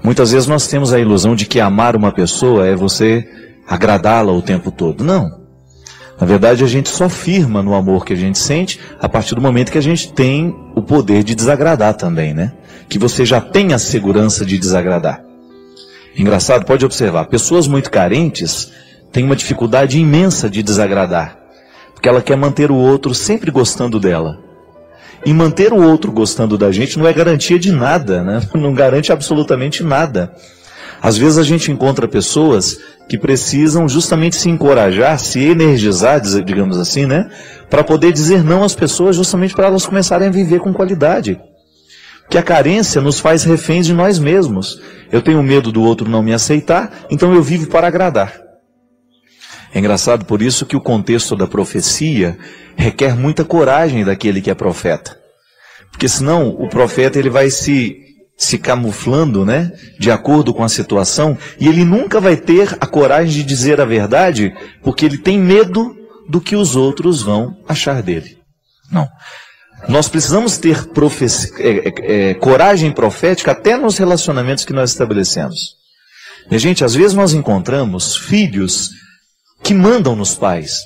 Muitas vezes nós temos a ilusão de que amar uma pessoa é você agradá-la o tempo todo. Não. Na verdade, a gente só firma no amor que a gente sente a partir do momento que a gente tem o poder de desagradar também, né? Que você já tem a segurança de desagradar. Engraçado, pode observar, pessoas muito carentes têm uma dificuldade imensa de desagradar, porque ela quer manter o outro sempre gostando dela. E manter o outro gostando da gente não é garantia de nada, né? Não garante absolutamente nada. Às vezes a gente encontra pessoas que precisam justamente se encorajar, se energizar, digamos assim, né? Para poder dizer não às pessoas, justamente para elas começarem a viver com qualidade. Porque a carência nos faz reféns de nós mesmos. Eu tenho medo do outro não me aceitar, então eu vivo para agradar. É engraçado por isso que o contexto da profecia requer muita coragem daquele que é profeta. Porque senão o profeta ele vai se camuflando, né, de acordo com a situação, e ele nunca vai ter a coragem de dizer a verdade, porque ele tem medo do que os outros vão achar dele. Não. Nós precisamos ter coragem profética até nos relacionamentos que nós estabelecemos. E, gente, às vezes nós encontramos filhos que mandam nos pais.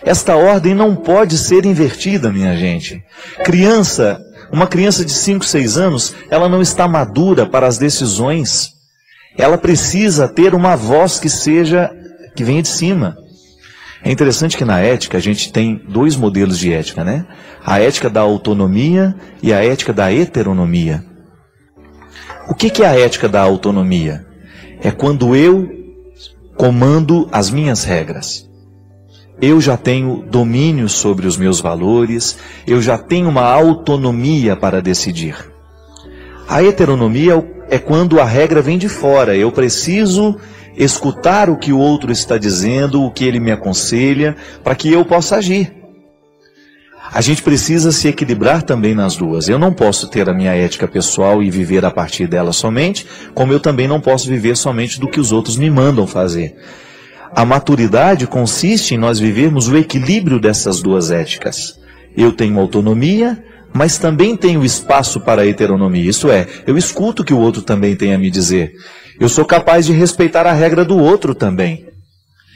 Esta ordem não pode ser invertida, minha gente. Uma criança de 5, 6 anos, ela não está madura para as decisões. Ela precisa ter uma voz que venha de cima. É interessante que na ética a gente tem 2 modelos de ética, né? A ética da autonomia e a ética da heteronomia. O que é a ética da autonomia? É quando eu comando as minhas regras. Eu já tenho domínio sobre os meus valores, eu já tenho uma autonomia para decidir. A heteronomia é quando a regra vem de fora, eu preciso escutar o que o outro está dizendo, o que ele me aconselha, para que eu possa agir. A gente precisa se equilibrar também nas duas. Eu não posso ter a minha ética pessoal e viver a partir dela somente, como eu também não posso viver somente do que os outros me mandam fazer. A maturidade consiste em nós vivermos o equilíbrio dessas duas éticas. Eu tenho autonomia, mas também tenho espaço para a heteronomia. Isso é, eu escuto o que o outro também tem a me dizer. Eu sou capaz de respeitar a regra do outro também.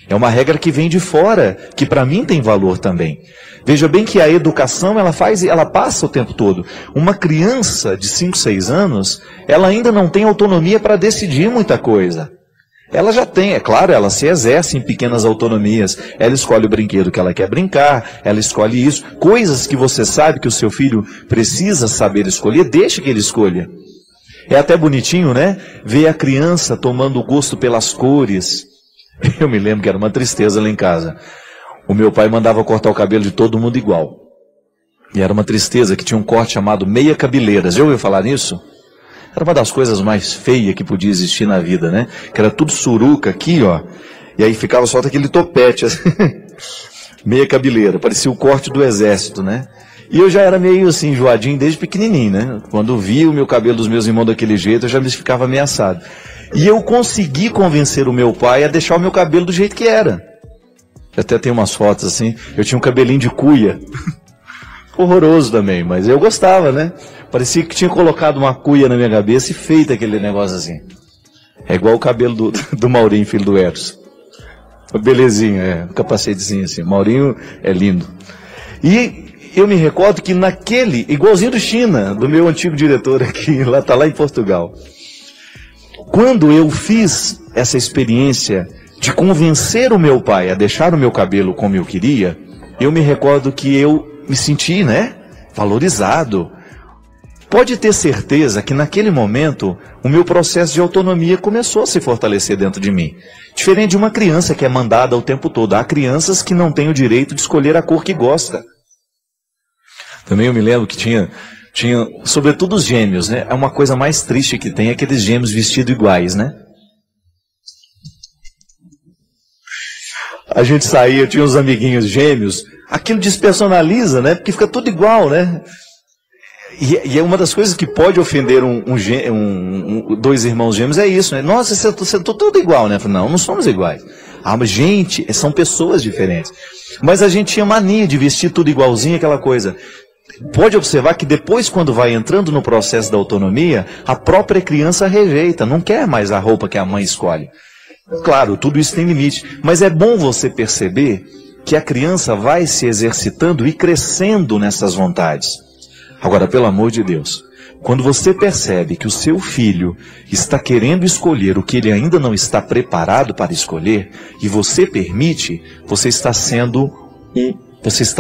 É uma regra que vem de fora, que para mim tem valor também. Veja bem que a educação ela passa o tempo todo. Uma criança de 5, 6 anos, ela ainda não tem autonomia para decidir muita coisa. Ela já tem, é claro, ela se exerce em pequenas autonomias. Ela escolhe o brinquedo que ela quer brincar, ela escolhe isso. Coisas que você sabe que o seu filho precisa saber escolher, deixe que ele escolha. É até bonitinho, né? Ver a criança tomando gosto pelas cores. Eu me lembro que era uma tristeza lá em casa. O meu pai mandava cortar o cabelo de todo mundo igual. E era uma tristeza que tinha um corte chamado meia cabeleira. Já ouviu falar nisso? Era uma das coisas mais feias que podia existir na vida, né? Que era tudo suruca aqui, ó. E aí ficava só aquele topete, assim. Meia cabeleira. Parecia o corte do exército, né? E eu já era meio assim, enjoadinho desde pequenininho, né? Quando via o meu cabelo dos meus irmãos daquele jeito, eu já me ficava ameaçado. E eu consegui convencer o meu pai a deixar o meu cabelo do jeito que era. Eu até tenho umas fotos assim, eu tinha um cabelinho de cuia. Horroroso também, mas eu gostava, né? Parecia que tinha colocado uma cuia na minha cabeça e feito aquele negócio assim. É igual o cabelo do Maurinho, filho do Eros. Belezinha, um capacetezinho assim. Maurinho é lindo. E eu me recordo que naquele, igualzinho do China, do meu antigo diretor aqui, tá lá em Portugal. Quando eu fiz essa experiência de convencer o meu pai a deixar o meu cabelo como eu queria, eu me recordo que eu me senti, né, valorizado. Pode ter certeza que naquele momento o meu processo de autonomia começou a se fortalecer dentro de mim. Diferente de uma criança que é mandada o tempo todo. Há crianças que não têm o direito de escolher a cor que gosta. Também eu me lembro que tinha sobretudo os gêmeos, né? É uma coisa mais triste que tem, aqueles gêmeos vestidos iguais, né? A gente saía, tinha uns amiguinhos gêmeos, aquilo despersonaliza, né? Porque fica tudo igual, né? E é uma das coisas que pode ofender dois irmãos gêmeos, é isso, né? Nossa, você tudo igual, né? Não somos iguais. Gente, são pessoas diferentes. Mas a gente tinha mania de vestir tudo igualzinho, aquela coisa. Pode observar que depois, quando vai entrando no processo da autonomia, a própria criança rejeita, não quer mais a roupa que a mãe escolhe. Claro, tudo isso tem limite, mas é bom você perceber que a criança vai se exercitando e crescendo nessas vontades. Agora, pelo amor de Deus, quando você percebe que o seu filho está querendo escolher o que ele ainda não está preparado para escolher, e você permite, você está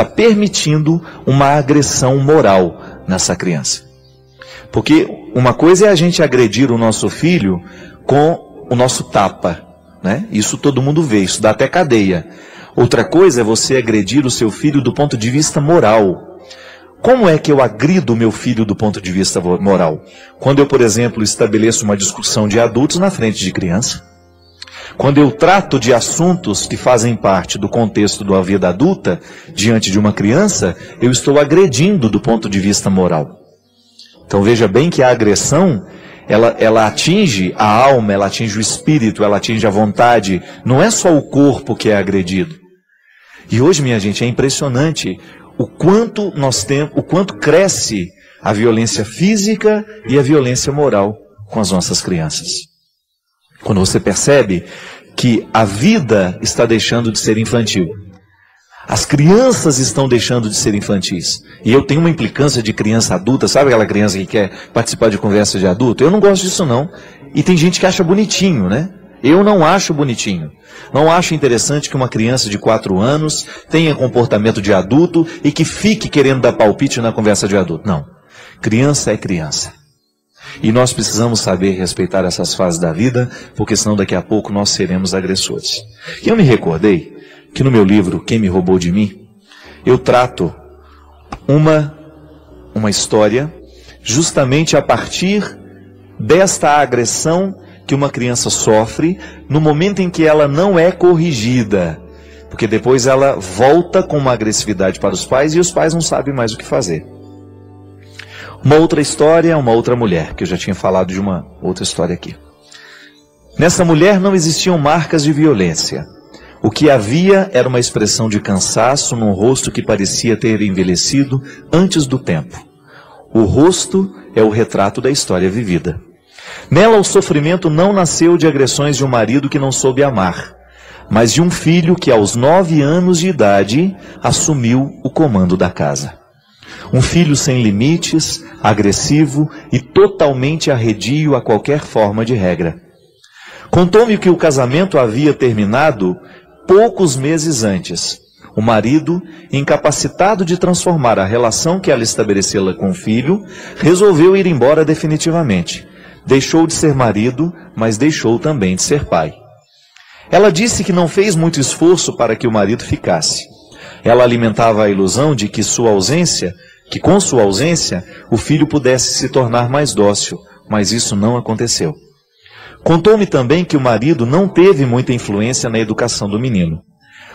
permitindo uma agressão moral nessa criança. Porque uma coisa é a gente agredir o nosso filho com o nosso tapa, né? Isso todo mundo vê, isso dá até cadeia. Outra coisa é você agredir o seu filho do ponto de vista moral. Como é que eu agrido o meu filho do ponto de vista moral? Quando eu, por exemplo, estabeleço uma discussão de adultos na frente de criança. Quando eu trato de assuntos que fazem parte do contexto da vida adulta, diante de uma criança, eu estou agredindo do ponto de vista moral. Então veja bem que a agressão, ela atinge a alma, ela atinge o espírito, ela atinge a vontade. Não é só o corpo que é agredido. E hoje, minha gente, é impressionante o quanto cresce a violência física e a violência moral com as nossas crianças. Quando você percebe que a vida está deixando de ser infantil. As crianças estão deixando de ser infantis. E eu tenho uma implicância de criança adulta, sabe aquela criança que quer participar de conversa de adulto? Eu não gosto disso não. E tem gente que acha bonitinho, né? Eu não acho bonitinho. Não acho interessante que uma criança de 4 anos tenha comportamento de adulto e que fique querendo dar palpite na conversa de adulto. Não. Criança é criança. E nós precisamos saber respeitar essas fases da vida, porque senão daqui a pouco nós seremos agressores. E eu me recordei que no meu livro, Quem Me Roubou de Mim, eu trato uma história justamente a partir desta agressão que uma criança sofre no momento em que ela não é corrigida. Porque depois ela volta com uma agressividade para os pais e os pais não sabem mais o que fazer. Uma outra história, uma outra mulher, que eu já tinha falado de uma outra história aqui. Nessa mulher não existiam marcas de violência. O que havia era uma expressão de cansaço num rosto que parecia ter envelhecido antes do tempo. O rosto é o retrato da história vivida. Nela o sofrimento não nasceu de agressões de um marido que não soube amar, mas de um filho que aos 9 anos de idade assumiu o comando da casa. Um filho sem limites, agressivo e totalmente arredio a qualquer forma de regra. Contou-me que o casamento havia terminado poucos meses antes. O marido, incapacitado de transformar a relação que ela estabelecera com o filho, resolveu ir embora definitivamente. Deixou de ser marido, mas deixou também de ser pai. Ela disse que não fez muito esforço para que o marido ficasse. Ela alimentava a ilusão de que com sua ausência, o filho pudesse se tornar mais dócil, mas isso não aconteceu. Contou-me também que o marido não teve muita influência na educação do menino.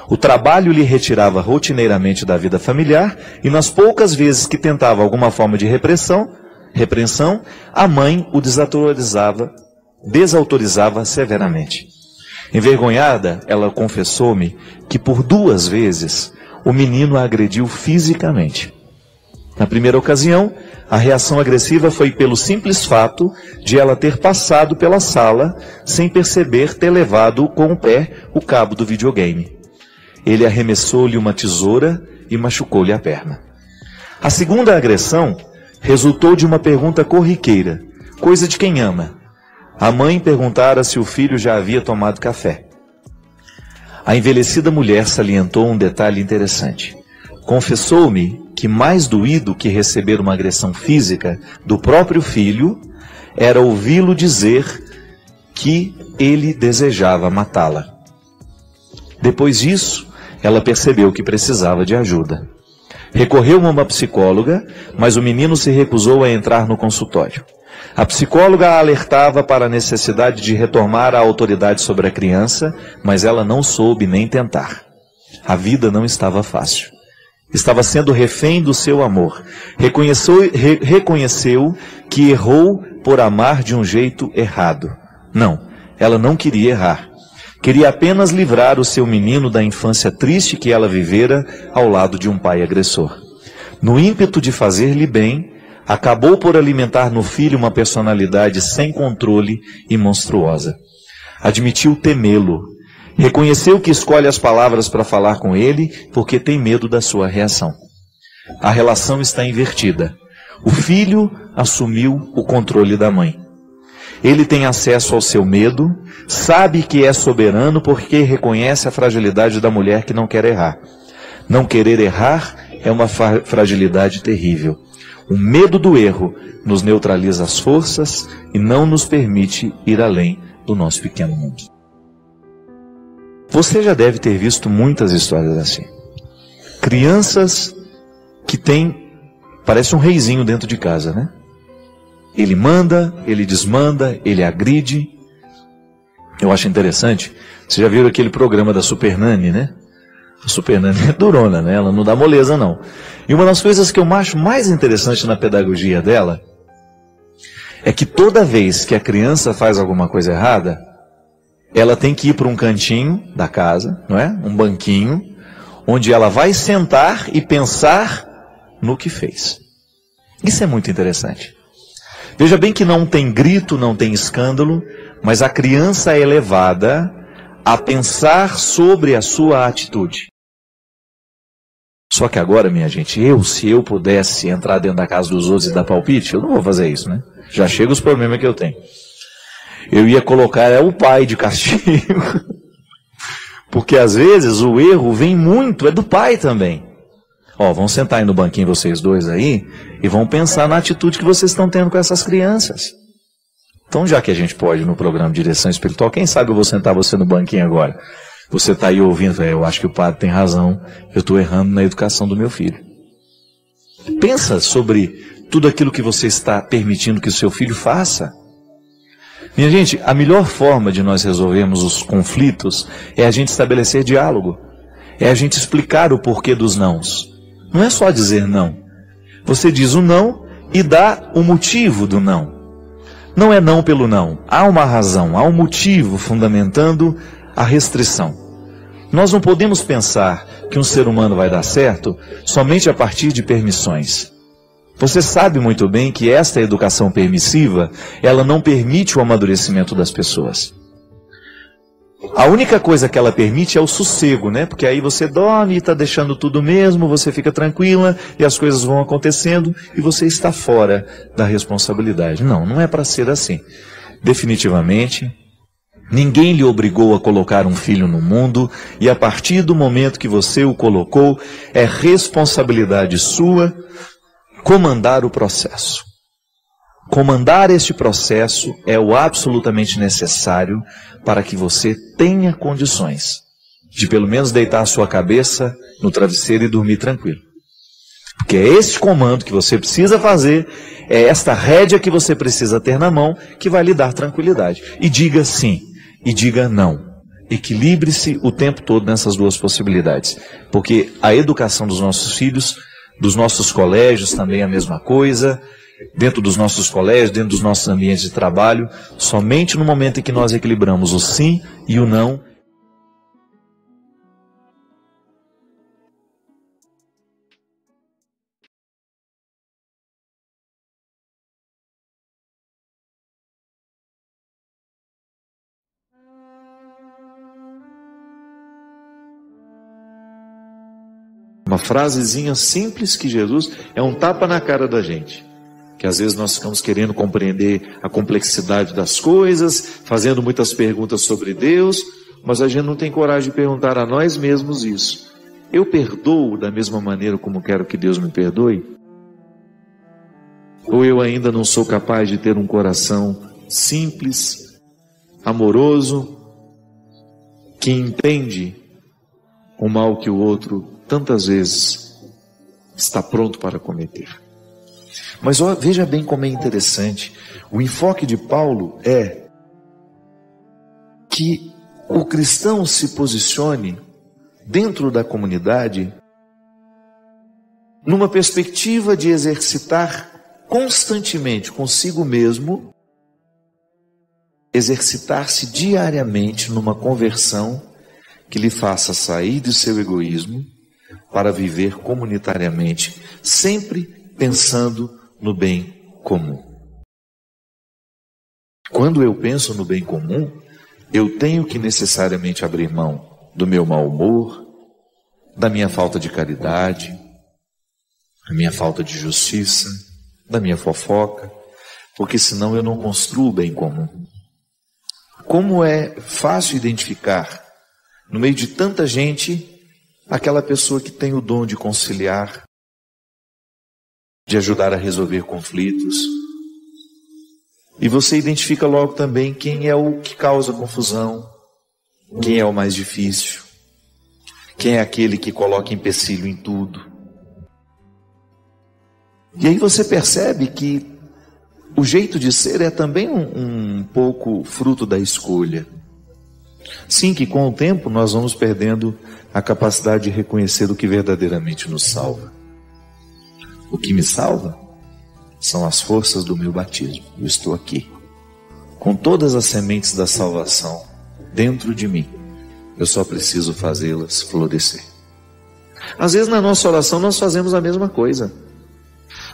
O trabalho lhe retirava rotineiramente da vida familiar e nas poucas vezes que tentava alguma forma de repreensão, a mãe o desautorizava severamente. Envergonhada, ela confessou-me que por 2 vezes o menino a agrediu fisicamente. Na primeira ocasião, a reação agressiva foi pelo simples fato de ela ter passado pela sala sem perceber ter levado com o pé o cabo do videogame. Ele arremessou-lhe uma tesoura e machucou-lhe a perna. A segunda agressão resultou de uma pergunta corriqueira, coisa de quem ama. A mãe perguntara se o filho já havia tomado café. A envelhecida mulher salientou um detalhe interessante. Confessou-me que mais doído que receber uma agressão física do próprio filho era ouvi-lo dizer que ele desejava matá-la. Depois disso, ela percebeu que precisava de ajuda. Recorreu a uma psicóloga, mas o menino se recusou a entrar no consultório. A psicóloga a alertava para a necessidade de retomar a autoridade sobre a criança, mas ela não soube nem tentar. A vida não estava fácil. Estava sendo refém do seu amor. Reconheceu que errou por amar de um jeito errado. Não, ela não queria errar. Queria apenas livrar o seu menino da infância triste que ela vivera ao lado de um pai agressor. No ímpeto de fazer-lhe bem, acabou por alimentar no filho uma personalidade sem controle e monstruosa. Admitiu temê-lo. Reconheceu que escolhe as palavras para falar com ele porque tem medo da sua reação. A relação está invertida. O filho assumiu o controle da mãe. Ele tem acesso ao seu medo, sabe que é soberano porque reconhece a fragilidade da mulher que não quer errar. Não querer errar é uma fragilidade terrível. O medo do erro nos neutraliza as forças e não nos permite ir além do nosso pequeno mundo. Você já deve ter visto muitas histórias assim. Crianças que têm, parece um reizinho dentro de casa, né? Ele manda, ele desmanda, ele agride. Eu acho interessante, vocês já viram aquele programa da Super Nanny, né? A Super Nanny é durona, né? Ela não dá moleza, não. E uma das coisas que eu acho mais interessante na pedagogia dela é que toda vez que a criança faz alguma coisa errada, ela tem que ir para um cantinho da casa, não é? Um banquinho, onde ela vai sentar e pensar no que fez. Isso é muito interessante. Veja bem que não tem grito, não tem escândalo, mas a criança é levada a pensar sobre a sua atitude. Só que agora, minha gente, se eu pudesse entrar dentro da casa dos outros e dar palpite, eu não vou fazer isso, né? Já chega os problemas que eu tenho. Eu ia colocar o pai de castigo. Porque às vezes o erro vem muito, é do pai também. Vão sentar aí no banquinho vocês dois aí e vão pensar na atitude que vocês estão tendo com essas crianças. Então, já que a gente pode no programa de Direção Espiritual, quem sabe eu vou sentar você no banquinho agora. Você está aí ouvindo, eu acho que o padre tem razão, eu estou errando na educação do meu filho. Pensa sobre tudo aquilo que você está permitindo que o seu filho faça. Minha gente, a melhor forma de nós resolvermos os conflitos é a gente estabelecer diálogo. É a gente explicar o porquê dos nãos. Não é só dizer não. Você diz o não e dá o motivo do não. Não é não pelo não. Há uma razão, há um motivo fundamentando a restrição. Nós não podemos pensar que um ser humano vai dar certo somente a partir de permissões. Você sabe muito bem que esta educação permissiva, ela não permite o amadurecimento das pessoas. A única coisa que ela permite é o sossego, né? Porque aí você dorme e está deixando tudo mesmo, você fica tranquila e as coisas vão acontecendo e você está fora da responsabilidade. Não é para ser assim. Definitivamente, ninguém lhe obrigou a colocar um filho no mundo e a partir do momento que você o colocou, é responsabilidade sua comandar o processo. Comandar este processo é o absolutamente necessário para que você tenha condições de pelo menos deitar a sua cabeça no travesseiro e dormir tranquilo. Porque é esse comando que você precisa fazer, é esta rédea que você precisa ter na mão que vai lhe dar tranquilidade. E diga sim, e diga não. Equilibre-se o tempo todo nessas duas possibilidades. Porque a educação dos nossos filhos, dos nossos colégios também é a mesma coisa. Dentro dos nossos colégios, dentro dos nossos ambientes de trabalho, somente no momento em que nós equilibramos o sim e o não. Uma frasezinha simples que Jesus é um tapa na cara da gente. Que às vezes nós ficamos querendo compreender a complexidade das coisas, fazendo muitas perguntas sobre Deus, mas a gente não tem coragem de perguntar a nós mesmos isso. Eu perdoo da mesma maneira como quero que Deus me perdoe? Ou eu ainda não sou capaz de ter um coração simples, amoroso, que entende o mal que o outro tantas vezes está pronto para cometer? Mas veja bem como é interessante. O enfoque de Paulo é que o cristão se posicione dentro da comunidade numa perspectiva de exercitar constantemente consigo mesmo exercitar-se diariamente numa conversão que lhe faça sair do seu egoísmo para viver comunitariamente, sempre pensando no bem comum. Quando eu penso no bem comum, eu tenho que necessariamente abrir mão do meu mau humor, da minha falta de caridade, da minha falta de justiça, da minha fofoca, porque senão eu não construo o bem comum. Como é fácil identificar, no meio de tanta gente, aquela pessoa que tem o dom de conciliar, de ajudar a resolver conflitos. E você identifica logo também quem é o que causa confusão, quem é o mais difícil, quem é aquele que coloca empecilho em tudo. E aí você percebe que o jeito de ser é também um pouco fruto da escolha. Sim, que com o tempo nós vamos perdendo a capacidade de reconhecer o que verdadeiramente nos salva. O que me salva são as forças do meu batismo. Eu estou aqui, com todas as sementes da salvação dentro de mim. Eu só preciso fazê-las florescer. Às vezes na nossa oração nós fazemos a mesma coisa.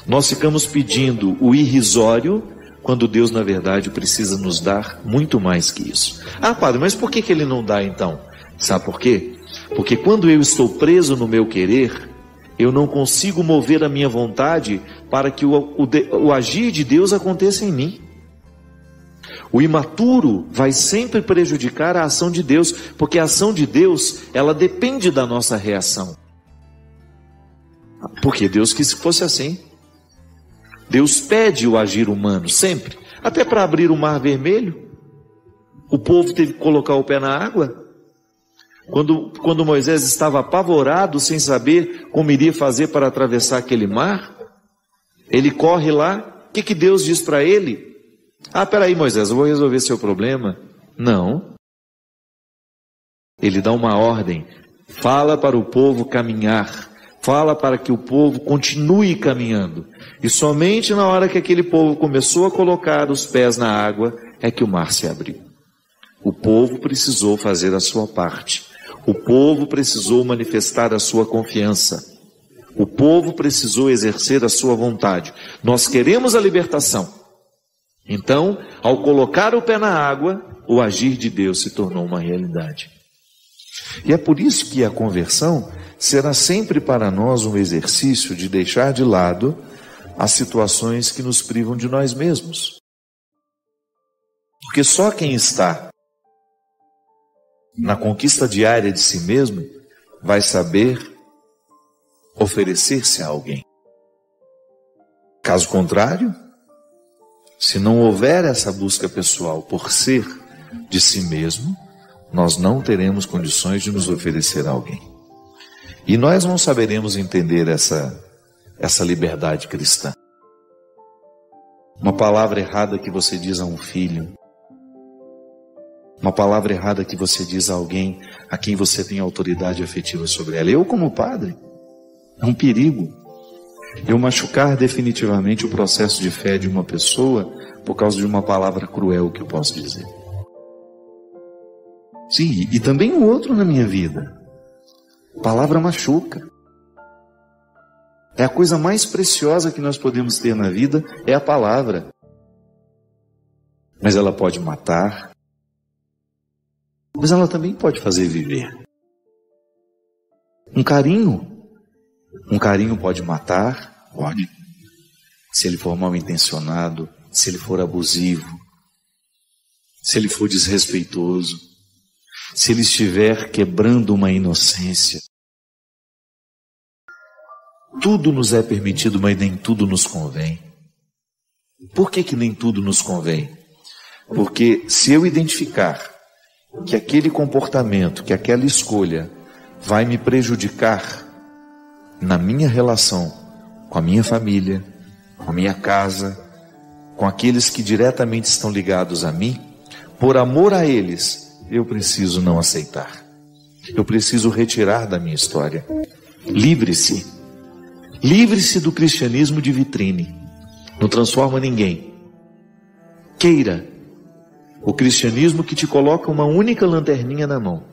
Nós ficamos pedindo o irrisório, quando Deus, na verdade, precisa nos dar muito mais que isso. Ah, padre, mas por que Ele não dá então? Sabe por quê? Porque quando eu estou preso no meu querer, eu não consigo mover a minha vontade para que o agir de Deus aconteça em mim. O imaturo vai sempre prejudicar a ação de Deus, porque a ação de Deus, ela depende da nossa reação. Porque Deus quis que fosse assim. Deus pede o agir humano, sempre. Até para abrir o mar vermelho, o povo teve que colocar o pé na água. Quando Moisés estava apavorado, sem saber como iria fazer para atravessar aquele mar, ele corre lá, o que Deus diz para ele? Ah, peraí Moisés, eu vou resolver seu problema. Não. Ele dá uma ordem, fala para o povo caminhar. Fala para que o povo continue caminhando. E somente na hora que aquele povo começou a colocar os pés na água, é que o mar se abriu. O povo precisou fazer a sua parte. O povo precisou manifestar a sua confiança. O povo precisou exercer a sua vontade. Nós queremos a libertação. Então, ao colocar o pé na água, o agir de Deus se tornou uma realidade. E é por isso que a conversão será sempre para nós um exercício de deixar de lado as situações que nos privam de nós mesmos. Porque só quem está na conquista diária de si mesmo vai saber oferecer-se a alguém. Caso contrário, se não houver essa busca pessoal por ser de si mesmo, nós não teremos condições de nos oferecer a alguém. E nós não saberemos entender essa liberdade cristã. Uma palavra errada que você diz a um filho, uma palavra errada que você diz a alguém a quem você tem autoridade afetiva sobre ela. Eu, como padre, é um perigo eu machucar definitivamente o processo de fé de uma pessoa por causa de uma palavra cruel que eu posso dizer. Sim, e também o outro na minha vida. Palavra machuca. É a coisa mais preciosa que nós podemos ter na vida, é a palavra. Mas ela pode matar, mas ela também pode fazer viver. Um carinho pode matar, pode. Se ele for mal intencionado, se ele for abusivo, se ele for desrespeitoso, se ele estiver quebrando uma inocência. Tudo nos é permitido, mas nem tudo nos convém. Por que nem tudo nos convém? Porque se eu identificar que aquele comportamento, que aquela escolha vai me prejudicar na minha relação com a minha família, com a minha casa, com aqueles que diretamente estão ligados a mim, por amor a eles, eu preciso não aceitar. Eu preciso retirar da minha história. Livre-se. Livre-se do cristianismo de vitrine. Não transforma ninguém. Queira O cristianismo que te coloca uma única lanterninha na mão,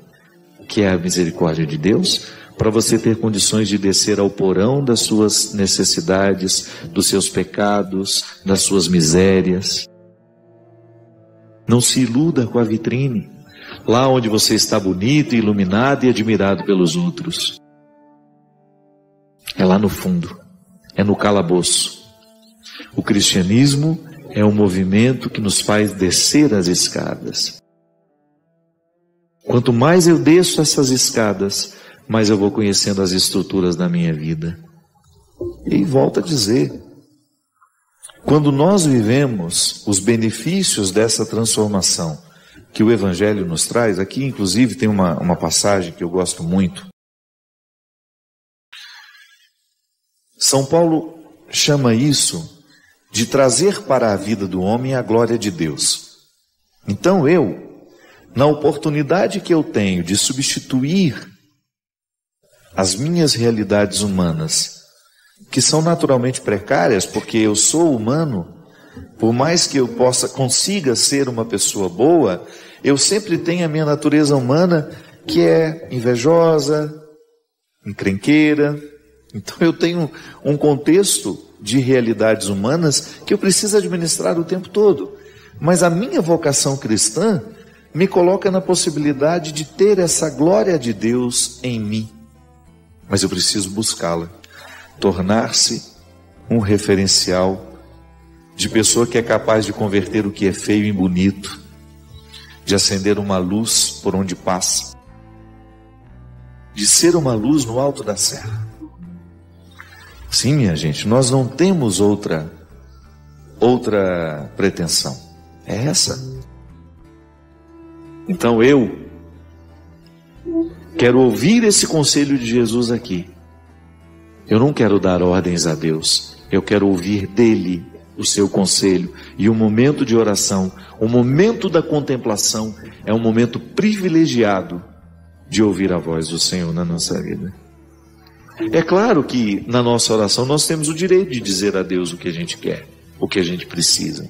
que é a misericórdia de Deus, para você ter condições de descer ao porão das suas necessidades, dos seus pecados, das suas misérias. Não se iluda com a vitrine, lá onde você está bonito, iluminado e admirado pelos outros. É lá no fundo, é no calabouço. O cristianismo é um movimento que nos faz descer as escadas. Quanto mais eu desço essas escadas, mais eu vou conhecendo as estruturas da minha vida. E volto a dizer, quando nós vivemos os benefícios dessa transformação que o Evangelho nos traz, aqui inclusive tem uma passagem que eu gosto muito. São Paulo chama isso de trazer para a vida do homem a glória de Deus. Então na oportunidade que eu tenho de substituir as minhas realidades humanas, que são naturalmente precárias, porque eu sou humano, por mais que eu consiga ser uma pessoa boa, eu sempre tenho a minha natureza humana que é invejosa, encrenqueira. Então eu tenho um contexto de realidades humanas que eu preciso administrar o tempo todo. Mas a minha vocação cristã me coloca na possibilidade de ter essa glória de Deus em mim. Mas eu preciso buscá-la, tornar-se um referencial de pessoa que é capaz de converter o que é feio em bonito, de acender uma luz por onde passa, de ser uma luz no alto da serra. Sim, minha gente, nós não temos outra pretensão. É essa. Então eu quero ouvir esse conselho de Jesus aqui. Eu não quero dar ordens a Deus. Eu quero ouvir dele o seu conselho. E o momento de oração, o momento da contemplação, é um momento privilegiado de ouvir a voz do Senhor na nossa vida. É claro que na nossa oração nós temos o direito de dizer a Deus o que a gente quer, o que a gente precisa.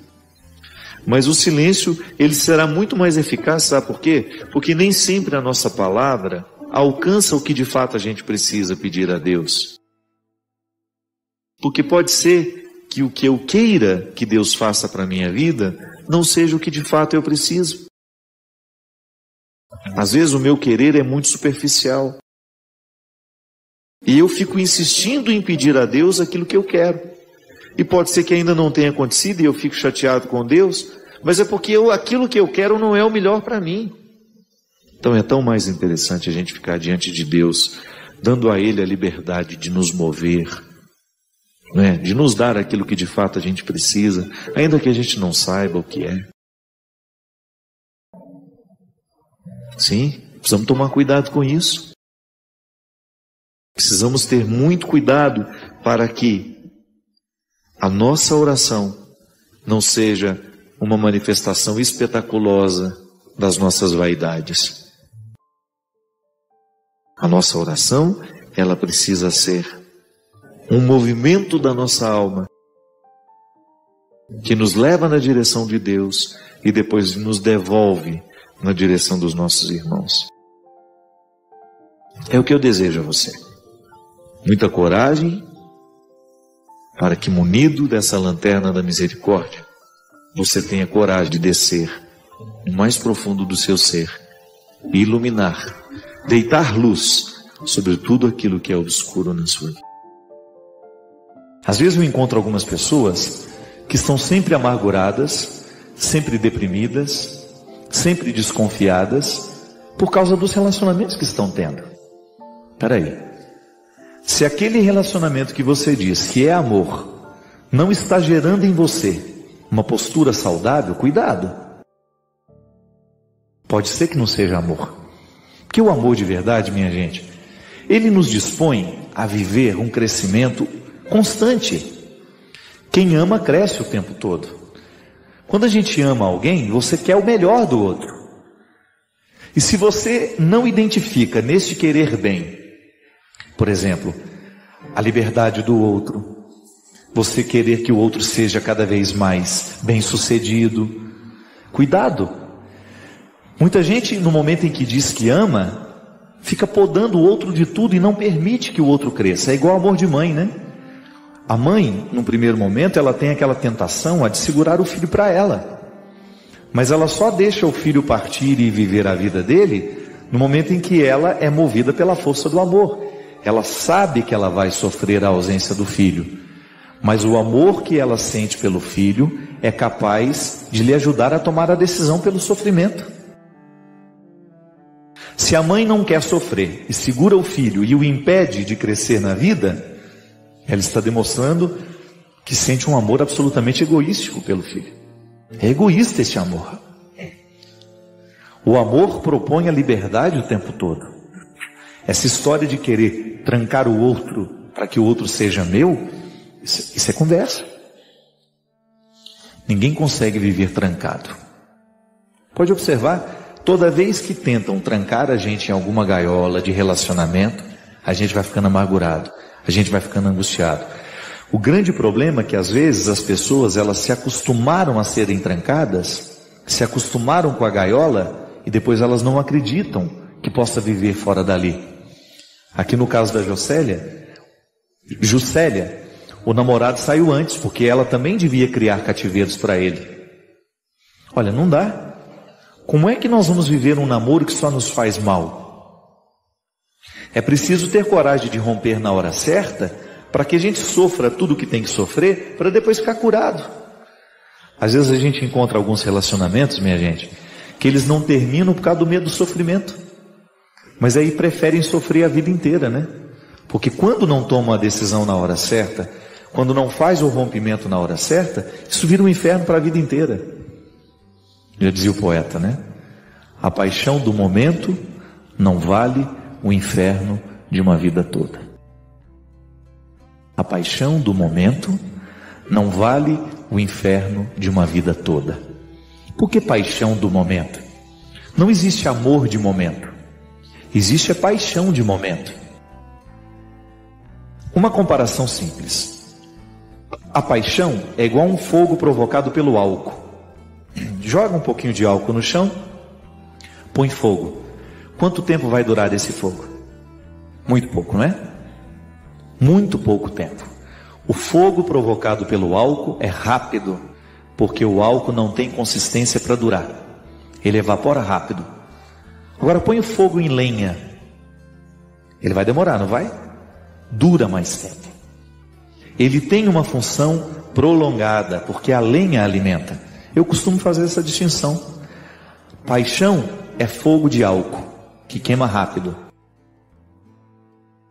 Mas o silêncio, ele será muito mais eficaz, sabe por quê? Porque nem sempre a nossa palavra alcança o que de fato a gente precisa pedir a Deus. Porque pode ser que o que eu queira que Deus faça para a minha vida não seja o que de fato eu preciso. Às vezes o meu querer é muito superficial. E eu fico insistindo em pedir a Deus aquilo que eu quero. E pode ser que ainda não tenha acontecido e eu fico chateado com Deus, mas é porque aquilo que eu quero não é o melhor para mim. Então é tão mais interessante a gente ficar diante de Deus, dando a Ele a liberdade de nos mover, né? De nos dar aquilo que de fato a gente precisa, ainda que a gente não saiba o que é. Sim, precisamos tomar cuidado com isso. Precisamos ter muito cuidado para que a nossa oração não seja uma manifestação espetaculosa das nossas vaidades. A nossa oração, ela precisa ser um movimento da nossa alma que nos leva na direção de Deus e depois nos devolve na direção dos nossos irmãos. É o que eu desejo a você. Muita coragem para que, munido dessa lanterna da misericórdia, você tenha coragem de descer no mais profundo do seu ser e iluminar, deitar luz sobre tudo aquilo que é obscuro na sua vida. Às vezes eu encontro algumas pessoas que estão sempre amarguradas, sempre deprimidas, sempre desconfiadas por causa dos relacionamentos que estão tendo. Espera aí. Se aquele relacionamento que você diz que é amor não está gerando em você uma postura saudável, cuidado. Pode ser que não seja amor. Porque o amor de verdade, minha gente, ele nos dispõe a viver um crescimento constante. Quem ama cresce o tempo todo. Quando a gente ama alguém, você quer o melhor do outro. E se você não identifica neste querer bem, por exemplo, a liberdade do outro, você querer que o outro seja cada vez mais bem-sucedido, cuidado, Muita gente, no momento em que diz que ama, fica podando o outro de tudo e não permite que o outro cresça. É igual amor de mãe, né? A mãe, num primeiro momento, ela tem aquela tentação de segurar o filho para ela. Mas ela só deixa o filho partir e viver a vida dele no momento em que ela é movida pela força do amor. Ela sabe que ela vai sofrer a ausência do filho, mas o amor que ela sente pelo filho é capaz de lhe ajudar a tomar a decisão pelo sofrimento. Se a mãe não quer sofrer e segura o filho e o impede de crescer na vida, ela está demonstrando que sente um amor absolutamente egoístico pelo filho. É egoísta esse amor. O amor propõe a liberdade o tempo todo. Essa história de querer trancar o outro para que o outro seja meu, isso é conversa. Ninguém consegue viver trancado. Pode observar, toda vez que tentam trancar a gente em alguma gaiola de relacionamento, a gente vai ficando amargurado, a gente vai ficando angustiado. O grande problema é que às vezes as pessoas, elas se acostumaram a serem trancadas, se acostumaram com a gaiola e depois elas não acreditam que possa viver fora dali. Aqui no caso da Juscelia, o namorado saiu antes, porque ela também devia criar cativeiros para ele. Olha, não dá. Como é que nós vamos viver um namoro que só nos faz mal? É preciso ter coragem de romper na hora certa, para que a gente sofra tudo o que tem que sofrer, para depois ficar curado. Às vezes a gente encontra alguns relacionamentos, minha gente, que eles não terminam por causa do medo do sofrimento. Mas aí preferem sofrer a vida inteira, né? Porque quando não toma a decisão na hora certa, quando não faz o rompimento na hora certa, isso vira um inferno para a vida inteira. Já dizia o poeta, né? A paixão do momento não vale o inferno de uma vida toda. A paixão do momento não vale o inferno de uma vida toda. Por que paixão do momento? Não existe amor de momento. Existe a paixão de momento. Uma comparação simples. A paixão é igual a um fogo provocado pelo álcool. Joga um pouquinho de álcool no chão, põe fogo. Quanto tempo vai durar esse fogo? Muito pouco, não é? Muito pouco tempo. O fogo provocado pelo álcool é rápido, porque o álcool não tem consistência para durar. Ele evapora rápido. Agora põe o fogo em lenha. Ele vai demorar, não vai? Dura mais tempo. Ele tem uma função prolongada, porque a lenha alimenta. Eu costumo fazer essa distinção. Paixão é fogo de álcool, que queima rápido.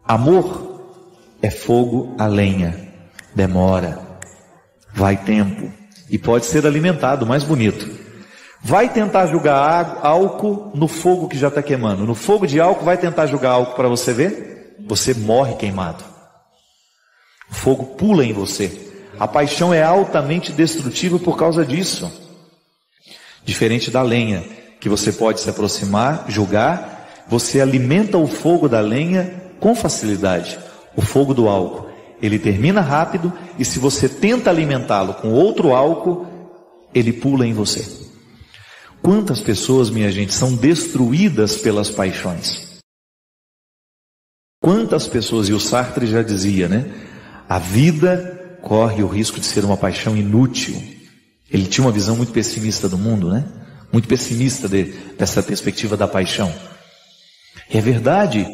Amor é fogo a lenha, demora, vai tempo e pode ser alimentado, mais bonito. Vai tentar jogar álcool no fogo que já está queimando. No fogo de álcool, vai tentar jogar álcool para você ver? Você morre queimado. O fogo pula em você. A paixão é altamente destrutível por causa disso. Diferente da lenha, que você pode se aproximar, jogar, você alimenta o fogo da lenha com facilidade. O fogo do álcool, ele termina rápido, e se você tenta alimentá-lo com outro álcool, ele pula em você. Quantas pessoas, minha gente, são destruídas pelas paixões? Quantas pessoas, e o Sartre já dizia, né? A vida corre o risco de ser uma paixão inútil. Ele tinha uma visão muito pessimista do mundo, né? Muito pessimista dessa perspectiva da paixão. E é verdade.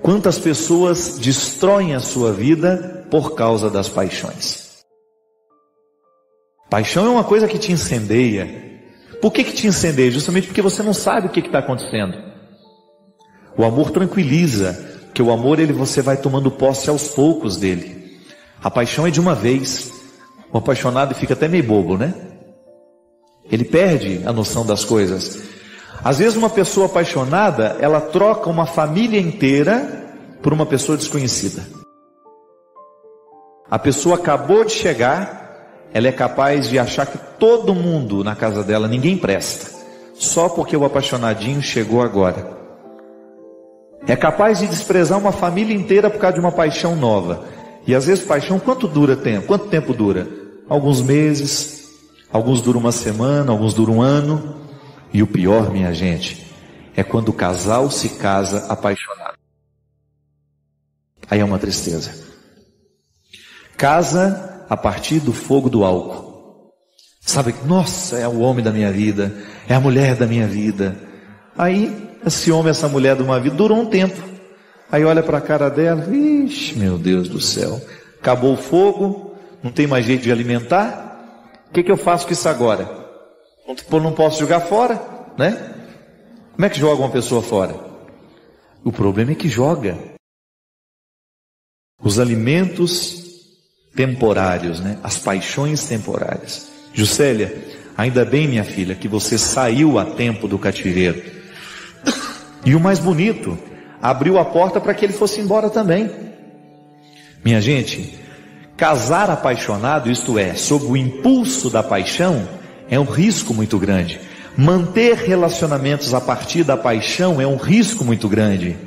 Quantas pessoas destroem a sua vida por causa das paixões? Paixão é uma coisa que te incendeia. Por que te incendeia? Justamente porque você não sabe o que está acontecendo. O amor tranquiliza, porque o amor você vai tomando posse aos poucos dele. A paixão é de uma vez. O apaixonado fica até meio bobo, né? Ele perde a noção das coisas. Às vezes uma pessoa apaixonada, ela troca uma família inteira por uma pessoa desconhecida. A pessoa acabou de chegar, ela é capaz de achar que todo mundo na casa dela, ninguém presta, só porque o apaixonadinho chegou agora. É capaz de desprezar uma família inteira por causa de uma paixão nova. E às vezes paixão, quanto tempo dura? Alguns meses, alguns duram uma semana, alguns duram um ano. E o pior, minha gente, é quando o casal se casa apaixonado. Aí é uma tristeza. Casa a partir do fogo do álcool. Sabe, nossa, é o homem da minha vida, é a mulher da minha vida. Aí, esse homem, essa mulher de uma vida, durou um tempo. Aí olha para a cara dela, vixe, meu Deus do céu, acabou o fogo, não tem mais jeito de alimentar. O que eu faço com isso agora? Não posso jogar fora, né? Como é que joga uma pessoa fora? O problema é que joga. Os alimentos temporários, né? As paixões temporárias. Juscelia, ainda bem, minha filha, que você saiu a tempo do cativeiro. E o mais bonito, abriu a porta para que ele fosse embora também. Minha gente, casar apaixonado, isto é, sob o impulso da paixão, é um risco muito grande. Manter relacionamentos a partir da paixão é um risco muito grande.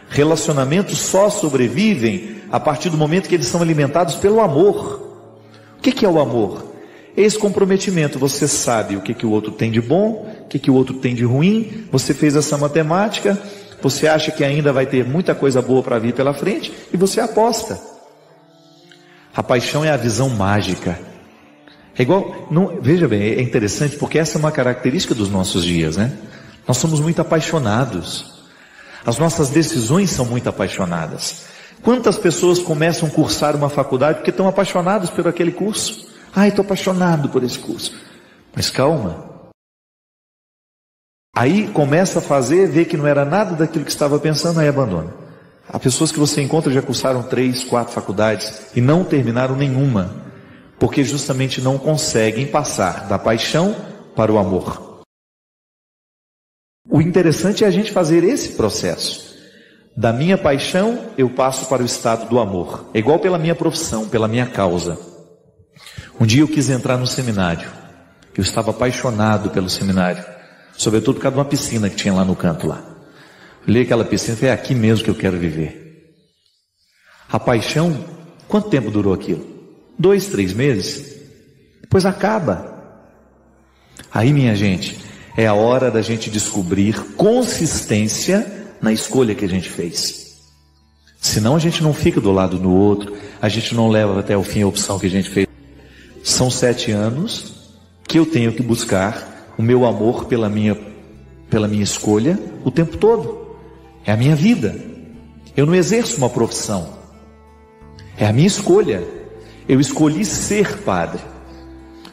Relacionamentos só sobrevivem a partir do momento que eles são alimentados pelo amor. O que é o amor? Esse comprometimento, você sabe o que o outro tem de bom, o que o outro tem de ruim, você fez essa matemática, você acha que ainda vai ter muita coisa boa para vir pela frente, e você aposta. A paixão é a visão mágica. É igual, não, veja bem, é interessante porque essa é uma característica dos nossos dias, né? Nós somos muito apaixonados. As nossas decisões são muito apaixonadas. Quantas pessoas começam a cursar uma faculdade porque estão apaixonados por aquele curso? Ai, estou apaixonado por esse curso. Mas calma. Aí começa a fazer, vê que não era nada daquilo que estava pensando, aí abandona. Há pessoas que você encontra já cursaram 3, 4 faculdades e não terminaram nenhuma, porque justamente não conseguem passar da paixão para o amor. O interessante é a gente fazer esse processo. Da minha paixão eu passo para o estado do amor. É igual pela minha profissão, pela minha causa. Um dia eu quis entrar no seminário. Eu estava apaixonado pelo seminário, sobretudo por causa de uma piscina que tinha lá no canto lá. Olhei aquela piscina e falei, é aqui mesmo que eu quero viver. A paixão, quanto tempo durou aquilo? 2, 3 meses? Depois acaba. Aí, minha gente, é a hora da gente descobrir consistência na escolha que a gente fez. Senão a gente não fica do lado do outro, a gente não leva até o fim a opção que a gente fez. São 7 anos que eu tenho que buscar o meu amor pela minha escolha o tempo todo. É a minha vida. Eu não exerço uma profissão. É a minha escolha. Eu escolhi ser padre.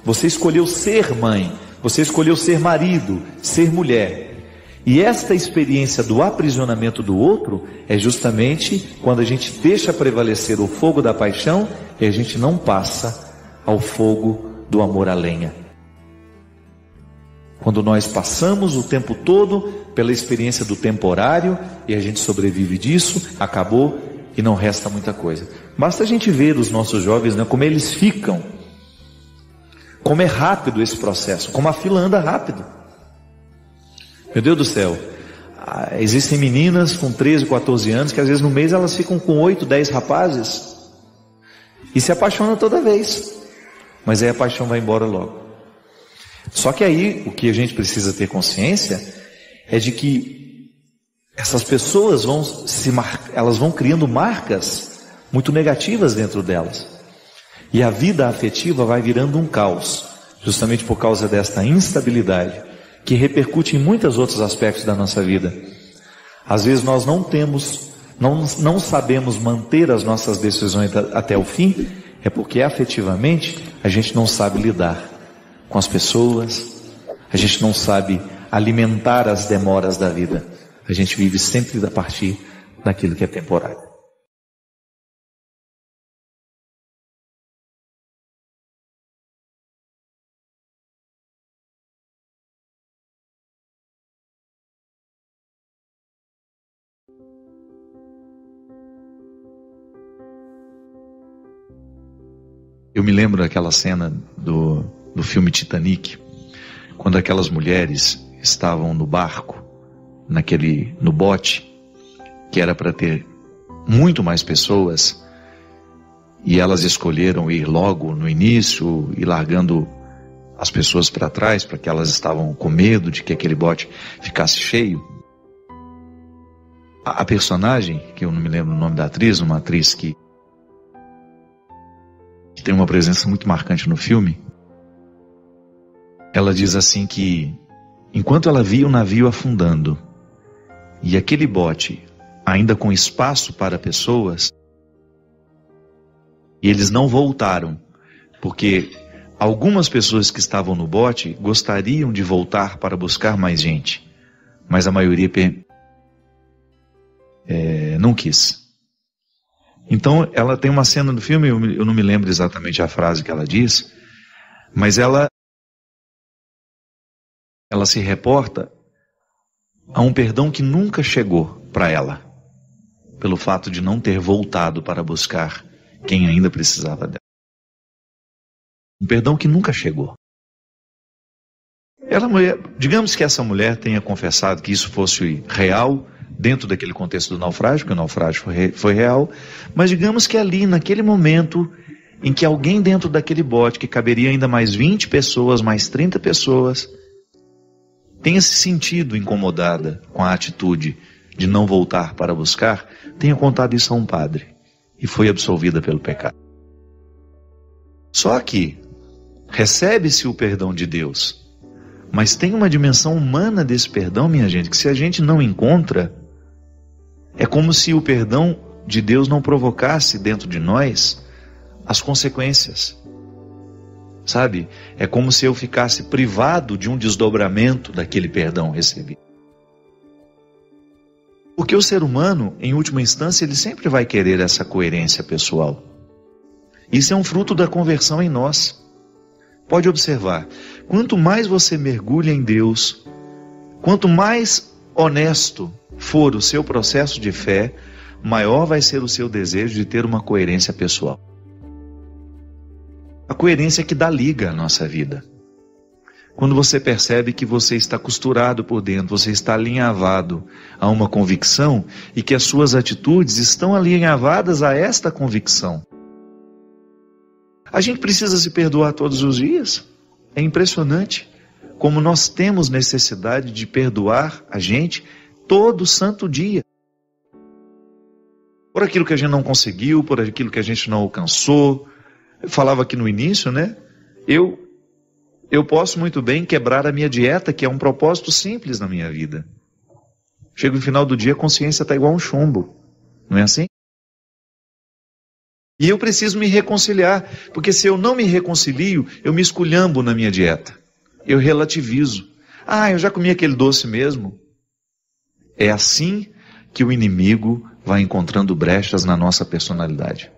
Você escolheu ser mãe. Você escolheu ser marido, ser mulher. E esta experiência do aprisionamento do outro é justamente quando a gente deixa prevalecer o fogo da paixão e a gente não passa ao fogo do amor à lenha. Quando nós passamos o tempo todo pela experiência do temporário e a gente sobrevive disso, acabou e não resta muita coisa. Basta a gente ver os nossos jovens, né, como eles ficam, como é rápido esse processo, como a fila anda rápido. Meu Deus do céu, existem meninas com 13, 14 anos que às vezes no mês elas ficam com 8, 10 rapazes e se apaixonam toda vez. Mas aí a paixão vai embora logo. Só que aí o que a gente precisa ter consciência é de que essas pessoas elas vão criando marcas muito negativas dentro delas. E a vida afetiva vai virando um caos, justamente por causa desta instabilidade, que repercute em muitos outros aspectos da nossa vida. Às vezes nós não sabemos manter as nossas decisões até o fim, é porque afetivamente a gente não sabe lidar com as pessoas, a gente não sabe alimentar as demoras da vida. A gente vive sempre a partir daquilo que é temporário. Eu me lembro daquela cena do filme Titanic, quando aquelas mulheres estavam no barco, no bote, que era para ter muito mais pessoas, e elas escolheram ir logo no início, e largando as pessoas para trás, porque elas estavam com medo de que aquele bote ficasse cheio. A personagem, que eu não me lembro o nome da atriz, uma atriz que tem uma presença muito marcante no filme, ela diz assim que, enquanto ela via o navio afundando, e aquele bote ainda com espaço para pessoas, e eles não voltaram, porque algumas pessoas que estavam no bote gostariam de voltar para buscar mais gente, mas a maioria não quis. Então ela tem uma cena no filme, eu não me lembro exatamente a frase que ela diz, mas ela se reporta a um perdão que nunca chegou para ela, pelo fato de não ter voltado para buscar quem ainda precisava dela. Um perdão que nunca chegou. Digamos que essa mulher tenha confessado que isso fosse real, dentro daquele contexto do naufrágio, que o naufrágio foi real, mas digamos que ali, naquele momento, em que alguém dentro daquele bote, que caberia ainda mais 20 pessoas, mais 30 pessoas, tenha se sentido incomodada com a atitude de não voltar para buscar, tenha contado isso a um padre, e foi absolvida pelo pecado. Só que recebe-se o perdão de Deus, mas tem uma dimensão humana desse perdão, minha gente, que se a gente não encontra, é como se o perdão de Deus não provocasse dentro de nós as consequências. Sabe? É como se eu ficasse privado de um desdobramento daquele perdão recebido. Porque o ser humano, em última instância, ele sempre vai querer essa coerência pessoal. Isso é um fruto da conversão em nós. Pode observar, quanto mais você mergulha em Deus, quanto mais honesto for o seu processo de fé, maior vai ser o seu desejo de ter uma coerência pessoal. A coerência que dá liga à nossa vida. Quando você percebe que você está costurado por dentro, você está alinhavado a uma convicção e que as suas atitudes estão alinhavadas a esta convicção. A gente precisa se perdoar todos os dias. É impressionante como nós temos necessidade de perdoar a gente todo santo dia. Por aquilo que a gente não conseguiu, por aquilo que a gente não alcançou. Eu falava aqui no início, né? Eu posso muito bem quebrar a minha dieta, que é um propósito simples na minha vida. Chega no final do dia, a consciência está igual um chumbo. Não é assim? E eu preciso me reconciliar, porque se eu não me reconcilio, eu me esculhambo na minha dieta. Eu relativizo. Eu já comi aquele doce mesmo. É assim que o inimigo vai encontrando brechas na nossa personalidade.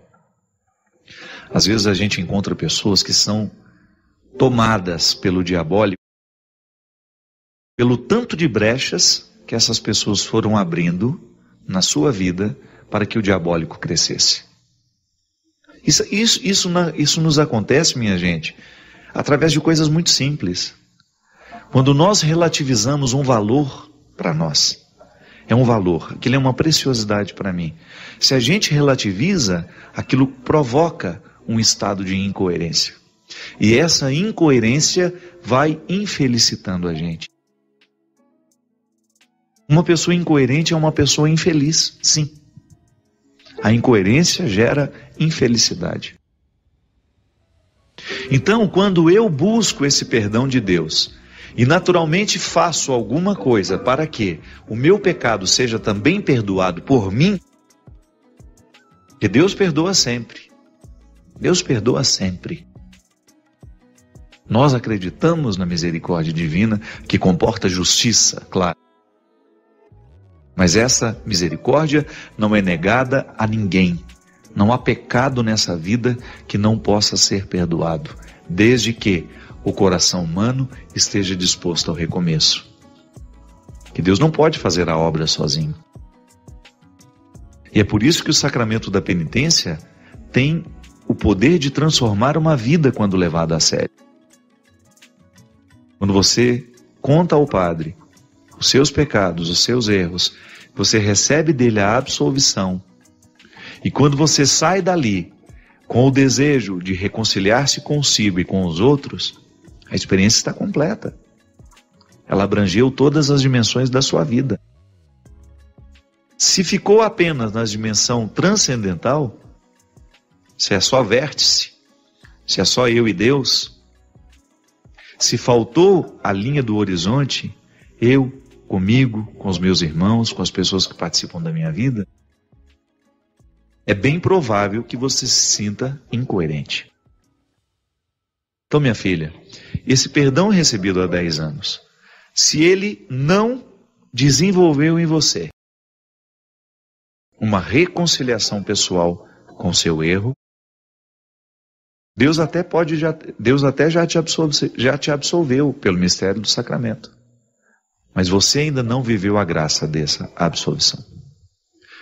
Às vezes a gente encontra pessoas que são tomadas pelo diabólico, pelo tanto de brechas que essas pessoas foram abrindo na sua vida para que o diabólico crescesse. Isso nos acontece, minha gente, através de coisas muito simples. Quando nós relativizamos um valor para nós, é um valor, aquilo é uma preciosidade para mim. Se a gente relativiza, aquilo provoca um estado de incoerência. E essa incoerência vai infelicitando a gente. Uma pessoa incoerente é uma pessoa infeliz, sim. A incoerência gera infelicidade. Então, quando eu busco esse perdão de Deus, e naturalmente faço alguma coisa para que o meu pecado seja também perdoado por mim, porque Deus perdoa sempre. Deus perdoa sempre. Nós acreditamos na misericórdia divina, que comporta justiça, claro. Mas essa misericórdia não é negada a ninguém. Não há pecado nessa vida que não possa ser perdoado, desde que o coração humano esteja disposto ao recomeço. Que Deus não pode fazer a obra sozinho. E é por isso que o sacramento da penitência tem o poder de transformar uma vida quando levado a sério. Quando você conta ao Padre os seus pecados, os seus erros, você recebe dele a absolvição. E quando você sai dali com o desejo de reconciliar-se consigo e com os outros, A experiência está completa. Ela abrangeu todas as dimensões da sua vida. Se ficou apenas na dimensão transcendental, se é só vértice, se é só eu e Deus, se faltou a linha do horizonte, eu, comigo, com os meus irmãos, com as pessoas que participam da minha vida, é bem provável que você se sinta incoerente. Então, minha filha, esse perdão recebido há 10 anos, se ele não desenvolveu em você uma reconciliação pessoal com seu erro, Deus até já te absolveu pelo mistério do sacramento. Mas você ainda não viveu a graça dessa absolvição.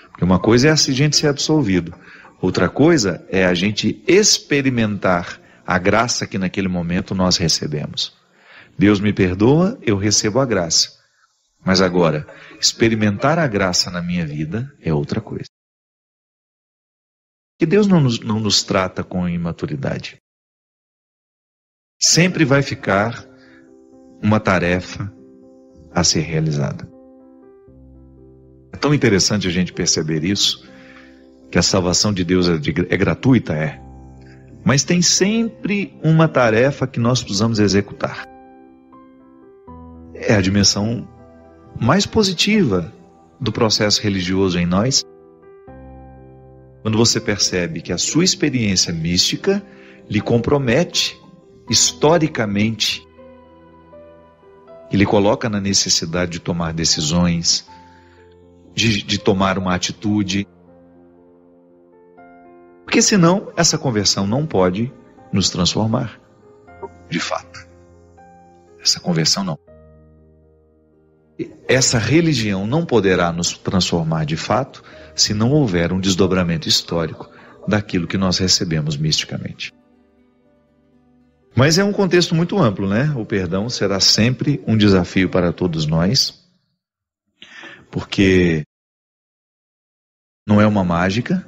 Porque uma coisa é a gente ser absolvido, outra coisa é a gente experimentar a graça que naquele momento nós recebemos. Deus me perdoa, eu recebo a graça. Mas agora, experimentar a graça na minha vida é outra coisa. Que Deus não nos trata com imaturidade. Sempre vai ficar uma tarefa a ser realizada. É tão interessante a gente perceber isso, que a salvação de Deus é gratuita, mas tem sempre uma tarefa que nós precisamos executar. É a dimensão mais positiva do processo religioso em nós. Quando você percebe que a sua experiência mística lhe compromete historicamente, que lhe coloca na necessidade de tomar decisões, de tomar uma atitude. Porque senão essa conversão não pode nos transformar, de fato. Essa conversão não. Essa religião não poderá nos transformar de fato se não houver um desdobramento histórico daquilo que nós recebemos misticamente. Mas é um contexto muito amplo, né? O perdão será sempre um desafio para todos nós, porque não é uma mágica.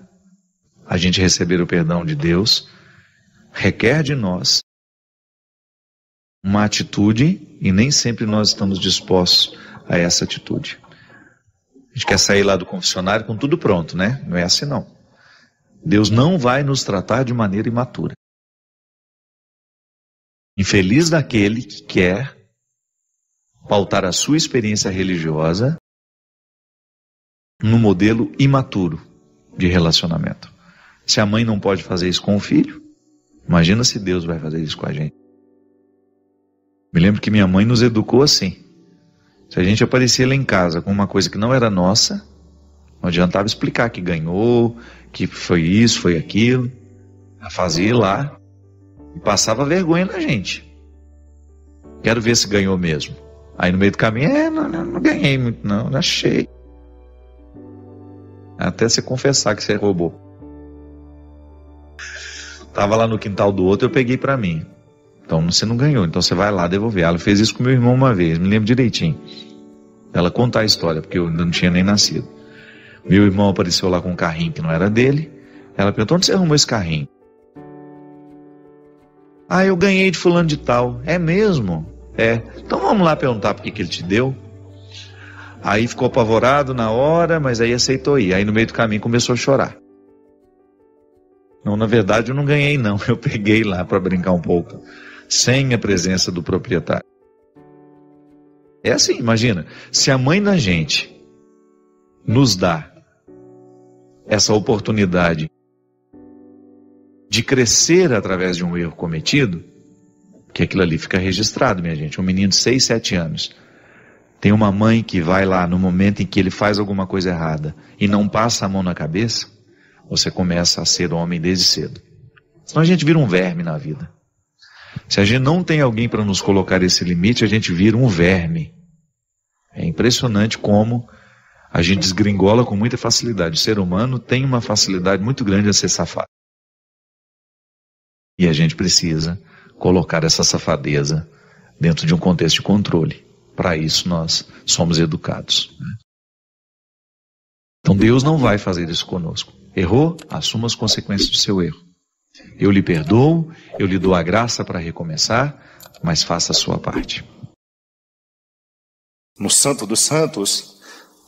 A gente receber o perdão de Deus requer de nós uma atitude e nem sempre nós estamos dispostos a essa atitude. A gente quer sair lá do confessionário com tudo pronto, né? Não é assim não. Deus não vai nos tratar de maneira imatura. Infeliz daquele que quer pautar a sua experiência religiosa no modelo imaturo de relacionamento. Se a mãe não pode fazer isso com o filho, imagina se Deus vai fazer isso com a gente. Me lembro que minha mãe nos educou assim. Se a gente aparecia lá em casa com uma coisa que não era nossa, não adiantava explicar que ganhou, que foi isso, foi aquilo. Ela fazia lá e passava vergonha na gente. Quero ver se ganhou mesmo. Aí no meio do caminho, não ganhei muito não achei. Até você confessar que você roubou. Estava lá no quintal do outro, eu peguei para mim. Então você não ganhou, então você vai lá devolver. Ela fez isso com meu irmão uma vez, me lembro direitinho. Ela conta a história, porque eu ainda não tinha nem nascido. Meu irmão apareceu lá com um carrinho que não era dele. Ela perguntou, onde você arrumou esse carrinho? Ah, eu ganhei de fulano de tal. É mesmo? É. Então vamos lá perguntar por que ele te deu. Aí ficou apavorado na hora, mas aí aceitou ir. Aí no meio do caminho começou a chorar. Não, na verdade eu não ganhei não, eu peguei lá para brincar um pouco, sem a presença do proprietário. É assim, imagina, se a mãe da gente nos dá essa oportunidade de crescer através de um erro cometido, que aquilo ali fica registrado, minha gente. Um menino de 6, 7 anos, tem uma mãe que vai lá no momento em que ele faz alguma coisa errada e não passa a mão na cabeça, você começa a ser homem desde cedo. Senão a gente vira um verme na vida. Se a gente não tem alguém para nos colocar esse limite, a gente vira um verme. É impressionante como a gente desgringola com muita facilidade. O ser humano tem uma facilidade muito grande a ser safado. E a gente precisa colocar essa safadeza dentro de um contexto de controle. Para isso nós somos educados. Então Deus não vai fazer isso conosco. Errou? Assuma as consequências do seu erro. Eu lhe perdoo, eu lhe dou a graça para recomeçar, mas faça a sua parte. No Santo dos Santos,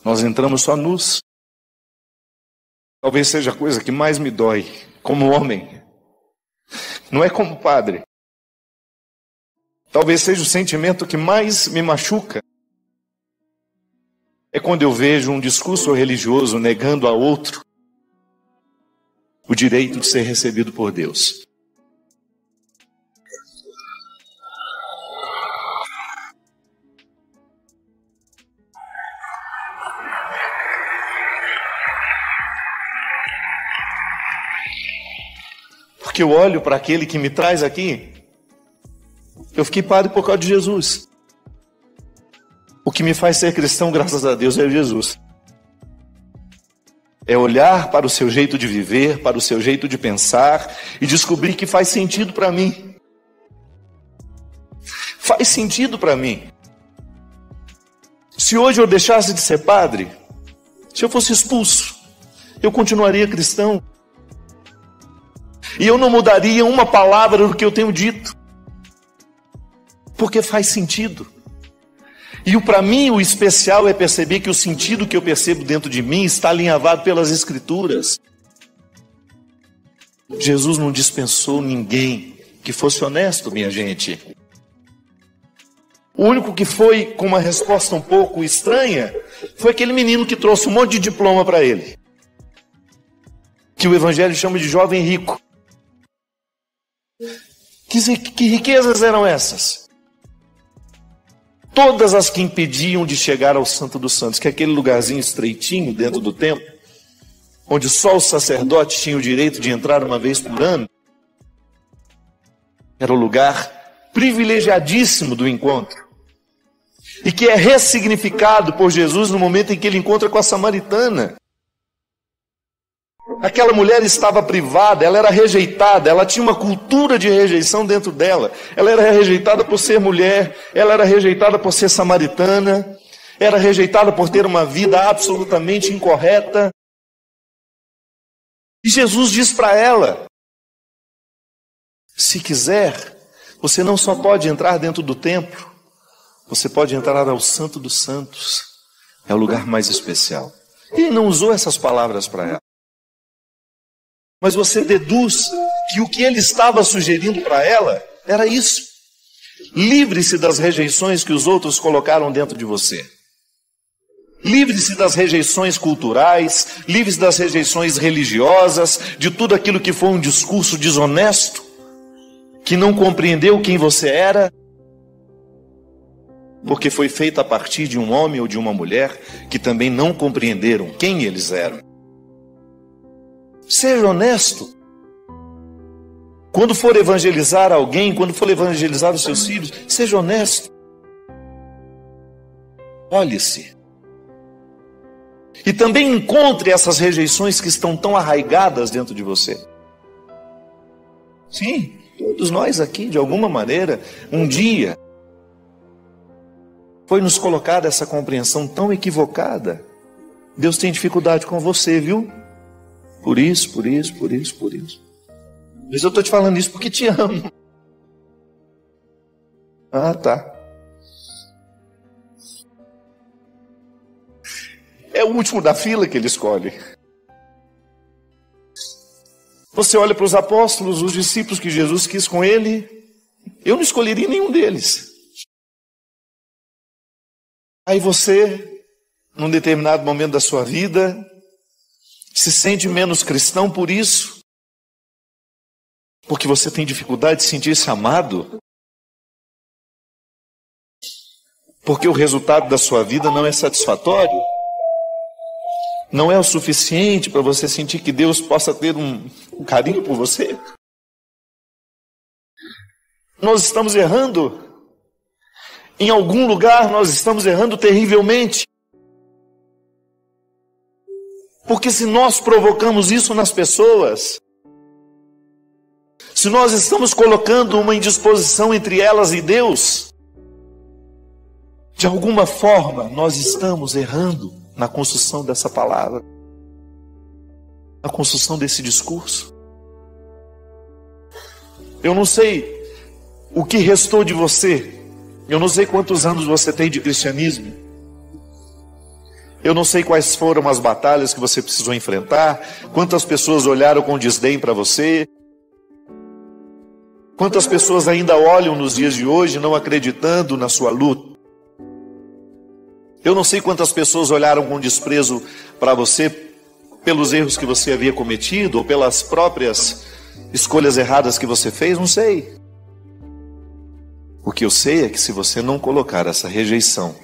nós entramos só nus. Talvez seja a coisa que mais me dói como homem. Não é como padre. Talvez seja o sentimento que mais me machuca. É quando eu vejo um discurso religioso negando a outro o direito de ser recebido por Deus. Porque eu olho para aquele que me traz aqui. Eu fiquei padre por causa de Jesus. O que me faz ser cristão, graças a Deus, é Jesus. É olhar para o seu jeito de viver, para o seu jeito de pensar e descobrir que faz sentido para mim. Faz sentido para mim. Se hoje eu deixasse de ser padre, se eu fosse expulso, eu continuaria cristão. E eu não mudaria uma palavra do que eu tenho dito. Porque faz sentido. E para mim o especial é perceber que o sentido que eu percebo dentro de mim está alinhavado pelas Escrituras. Jesus não dispensou ninguém que fosse honesto, minha gente. O único que foi com uma resposta um pouco estranha foi aquele menino que trouxe um monte de diploma para ele. Que o Evangelho chama de jovem rico. Que riquezas eram essas? Todas as que impediam de chegar ao Santo dos Santos, que é aquele lugarzinho estreitinho dentro do templo, onde só os sacerdotes tinham o direito de entrar uma vez por ano, era o lugar privilegiadíssimo do encontro, e que é ressignificado por Jesus no momento em que ele encontra com a samaritana. Aquela mulher estava privada, ela era rejeitada, ela tinha uma cultura de rejeição dentro dela. Ela era rejeitada por ser mulher, ela era rejeitada por ser samaritana, era rejeitada por ter uma vida absolutamente incorreta. E Jesus diz para ela: se quiser, você não só pode entrar dentro do templo, você pode entrar ao Santo dos Santos. É o lugar mais especial. Ele não usou essas palavras para ela. Mas você deduz que o que ele estava sugerindo para ela era isso. Livre-se das rejeições que os outros colocaram dentro de você. Livre-se das rejeições culturais, livre-se das rejeições religiosas, de tudo aquilo que foi um discurso desonesto, que não compreendeu quem você era, porque foi feito a partir de um homem ou de uma mulher que também não compreenderam quem eles eram. Seja honesto. Quando for evangelizar alguém, quando for evangelizar os seus filhos, seja honesto. Olhe-se. E também encontre essas rejeições que estão tão arraigadas dentro de você. Sim, todos nós aqui, de alguma maneira, um dia, foi nos colocada essa compreensão tão equivocada. Deus tem dificuldade com você, viu? Por isso. Mas eu estou te falando isso porque te amo. Ah, tá. É o último da fila que ele escolhe. Você olha para os apóstolos, os discípulos que Jesus quis com ele. Eu não escolheria nenhum deles. Aí você, num determinado momento da sua vida, se sente menos cristão por isso? Porque você tem dificuldade de sentir-se amado? Porque o resultado da sua vida não é satisfatório? Não é o suficiente para você sentir que Deus possa ter um carinho por você? Nós estamos errando. Em algum lugar nós estamos errando terrivelmente. Porque se nós provocamos isso nas pessoas, se nós estamos colocando uma indisposição entre elas e Deus, de alguma forma nós estamos errando na construção dessa palavra, na construção desse discurso. Eu não sei o que restou de você. Eu não sei quantos anos você tem de cristianismo. Eu não sei quais foram as batalhas que você precisou enfrentar. Quantas pessoas olharam com desdém para você. Quantas pessoas ainda olham nos dias de hoje não acreditando na sua luta. Eu não sei quantas pessoas olharam com desprezo para você pelos erros que você havia cometido ou pelas próprias escolhas erradas que você fez, não sei. O que eu sei é que se você não colocar essa rejeição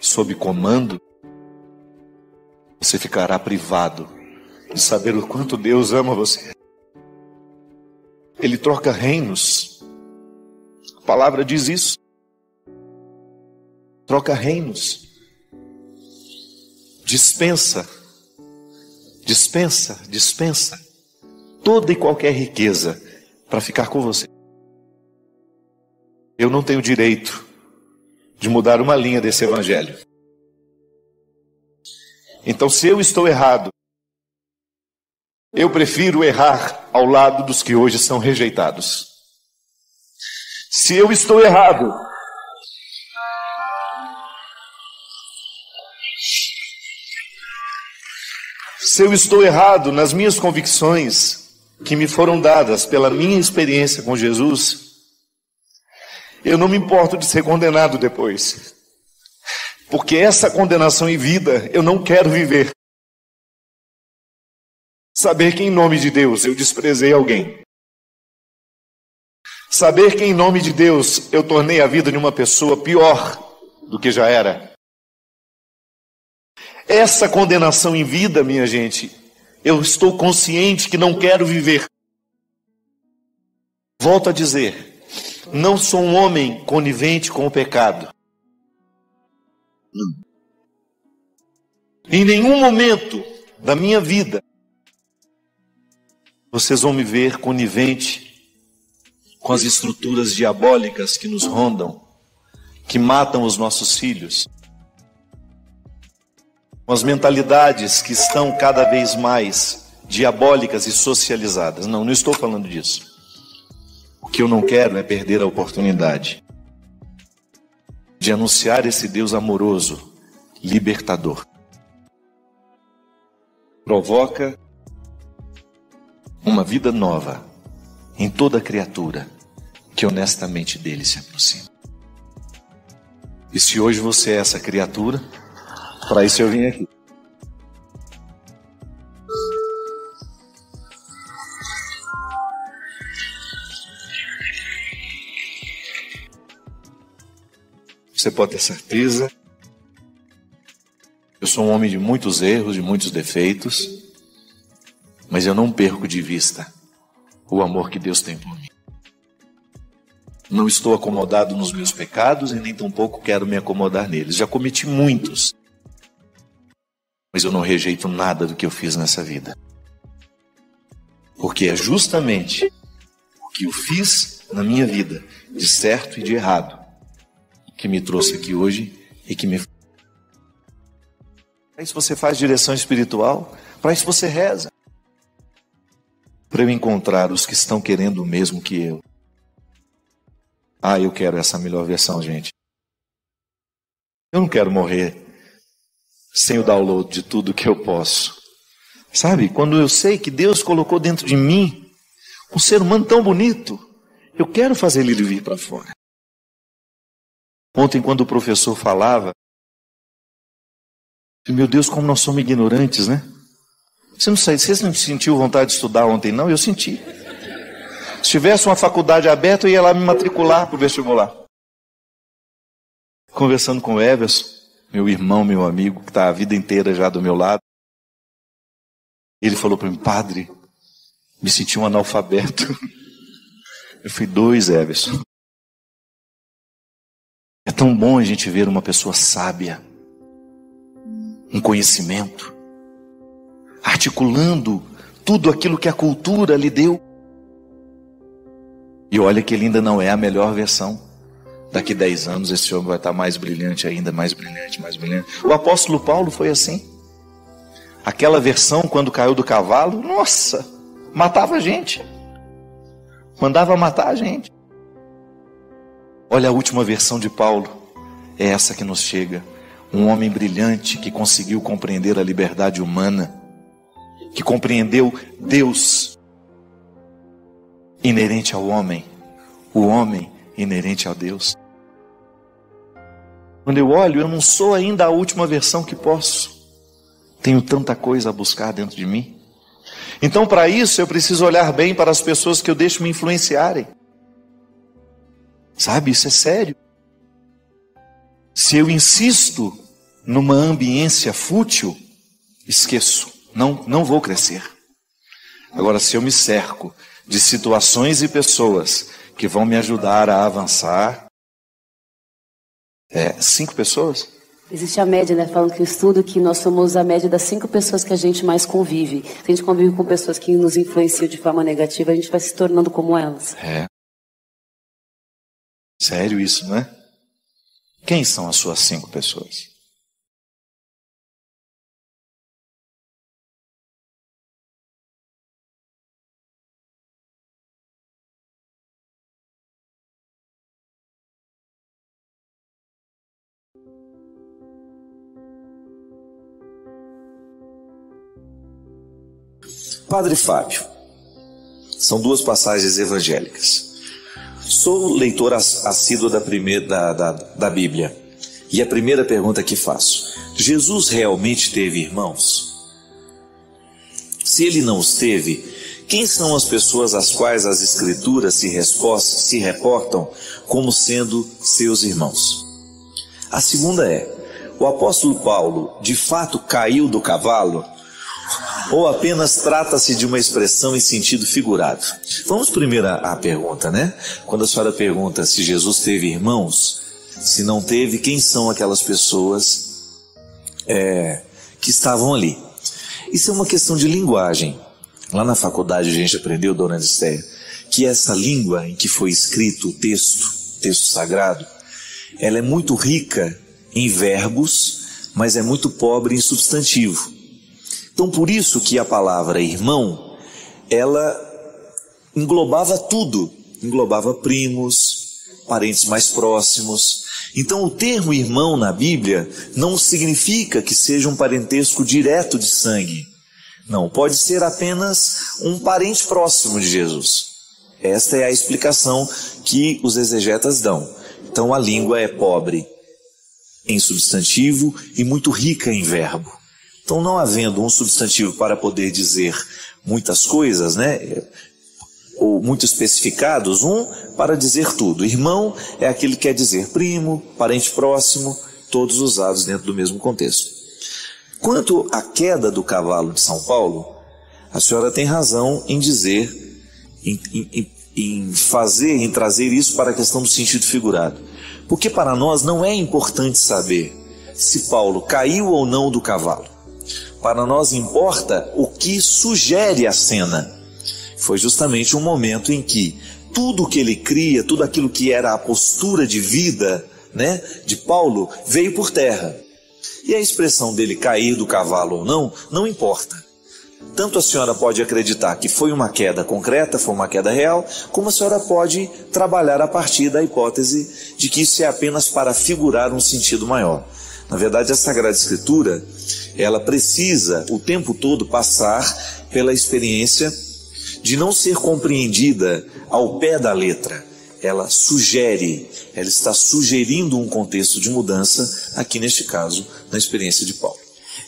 sob comando, você ficará privado de saber o quanto Deus ama você. Ele troca reinos. A palavra diz isso. Troca reinos. Dispensa toda e qualquer riqueza para ficar com você. Eu não tenho direito de mudar uma linha desse evangelho. Então, se eu estou errado, eu prefiro errar ao lado dos que hoje são rejeitados. Se eu estou errado, nas minhas convicções que me foram dadas pela minha experiência com Jesus, eu não me importo de ser condenado depois. Porque essa condenação em vida eu não quero viver. Saber que em nome de Deus eu desprezei alguém. Saber que em nome de Deus eu tornei a vida de uma pessoa pior do que já era. Essa condenação em vida, minha gente, eu estou consciente que não quero viver. Volto a dizer, não sou um homem conivente com o pecado. Em nenhum momento da minha vida vocês vão me ver conivente com as estruturas diabólicas que nos rondam, que matam os nossos filhos, com as mentalidades que estão cada vez mais diabólicas e socializadas. Não estou falando disso. O que eu não quero é perder a oportunidade de anunciar esse Deus amoroso, libertador. Provoca uma vida nova em toda criatura que honestamente dele se aproxima. E se hoje você é essa criatura, para isso eu vim aqui. Você pode ter certeza, eu sou um homem de muitos erros, de muitos defeitos, mas eu não perco de vista o amor que Deus tem por mim. Não estou acomodado nos meus pecados e nem tampouco quero me acomodar neles. Já cometi muitos, mas eu não rejeito nada do que eu fiz nessa vida. Porque é justamente o que eu fiz na minha vida, de certo e de errado, que me trouxe aqui hoje e que me... Para isso você faz direção espiritual, para isso você reza. Para eu encontrar os que estão querendo o mesmo que eu. Eu quero essa melhor versão, gente. Eu não quero morrer sem o download de tudo que eu posso. Sabe, quando eu sei que Deus colocou dentro de mim um ser humano tão bonito, eu quero fazer ele vir para fora. Ontem, quando o professor falava, meu Deus, como nós somos ignorantes, né? Vocês não sentiu vontade de estudar ontem, não? Eu senti. Se tivesse uma faculdade aberta, eu ia lá me matricular para o vestibular. Conversando com o Everson, meu irmão, meu amigo, que está a vida inteira já do meu lado. Ele falou para mim, padre, me senti um analfabeto. Eu fui 2, Everson. É tão bom a gente ver uma pessoa sábia, um conhecimento, articulando tudo aquilo que a cultura lhe deu. E olha que ele ainda não é a melhor versão. Daqui 10 anos esse homem vai estar mais brilhante ainda, mais brilhante, mais brilhante. O apóstolo Paulo foi assim. Aquela versão quando caiu do cavalo, nossa, matava a gente. mandava matar a gente. Olha a última versão de Paulo, é essa que nos chega. Um homem brilhante que conseguiu compreender a liberdade humana, que compreendeu Deus inerente ao homem, o homem inerente a Deus. Quando eu olho, eu não sou ainda a última versão que posso. Tenho tanta coisa a buscar dentro de mim. Então, para isso, eu preciso olhar bem para as pessoas que eu deixo me influenciarem. Sabe, isso é sério. Se eu insisto numa ambiência fútil, esqueço, não vou crescer. Agora, se eu me cerco de situações e pessoas que vão me ajudar a avançar, 5 pessoas? Existe a média, né? Falam que o estudo que nós somos a média das 5 pessoas que a gente mais convive. Se a gente convive com pessoas que nos influenciam de forma negativa, a gente vai se tornando como elas. Sério isso, não é? Quem são as suas 5 pessoas? Padre Fábio, são 2 passagens evangélicas. Sou leitor assíduo da Bíblia. E a primeira pergunta que faço: Jesus realmente teve irmãos? Se ele não os teve, quem são as pessoas às quais as Escrituras se reportam como sendo seus irmãos? A segunda é: o apóstolo Paulo de fato caiu do cavalo? Ou apenas trata-se de uma expressão em sentido figurado? Vamos primeiro à pergunta, né? Quando a senhora pergunta se Jesus teve irmãos, se não teve, quem são aquelas pessoas que estavam ali? Isso é uma questão de linguagem. Lá na faculdade a gente aprendeu, dona Anistéia, que essa língua em que foi escrito o texto sagrado, ela é muito rica em verbos, mas é muito pobre em substantivo. Então, por isso que a palavra irmão, ela englobava tudo, englobava primos, parentes mais próximos. Então, o termo irmão na Bíblia não significa que seja um parentesco direto de sangue. Não, pode ser apenas um parente próximo de Jesus. Esta é a explicação que os exegetas dão. Então, a língua é pobre em substantivo e muito rica em verbo. Então, não havendo um substantivo para poder dizer muitas coisas, né, ou muito especificados, um para dizer tudo. Irmão é aquele que quer dizer primo, parente próximo, todos usados dentro do mesmo contexto. Quanto à queda do cavalo de São Paulo, a senhora tem razão em dizer, em trazer isso para a questão do sentido figurado. Porque para nós não é importante saber se Paulo caiu ou não do cavalo. Para nós importa o que sugere a cena. Foi justamente um momento em que tudo que ele cria, tudo aquilo que era a postura de vida, né, de Paulo, veio por terra. E a expressão dele cair do cavalo ou não, não importa. Tanto a senhora pode acreditar que foi uma queda concreta, foi uma queda real, como a senhora pode trabalhar a partir da hipótese de que isso é apenas para figurar um sentido maior. Na verdade, a Sagrada Escritura, ela precisa o tempo todo passar pela experiência de não ser compreendida ao pé da letra. Ela está sugerindo um contexto de mudança, aqui neste caso, na experiência de Paulo.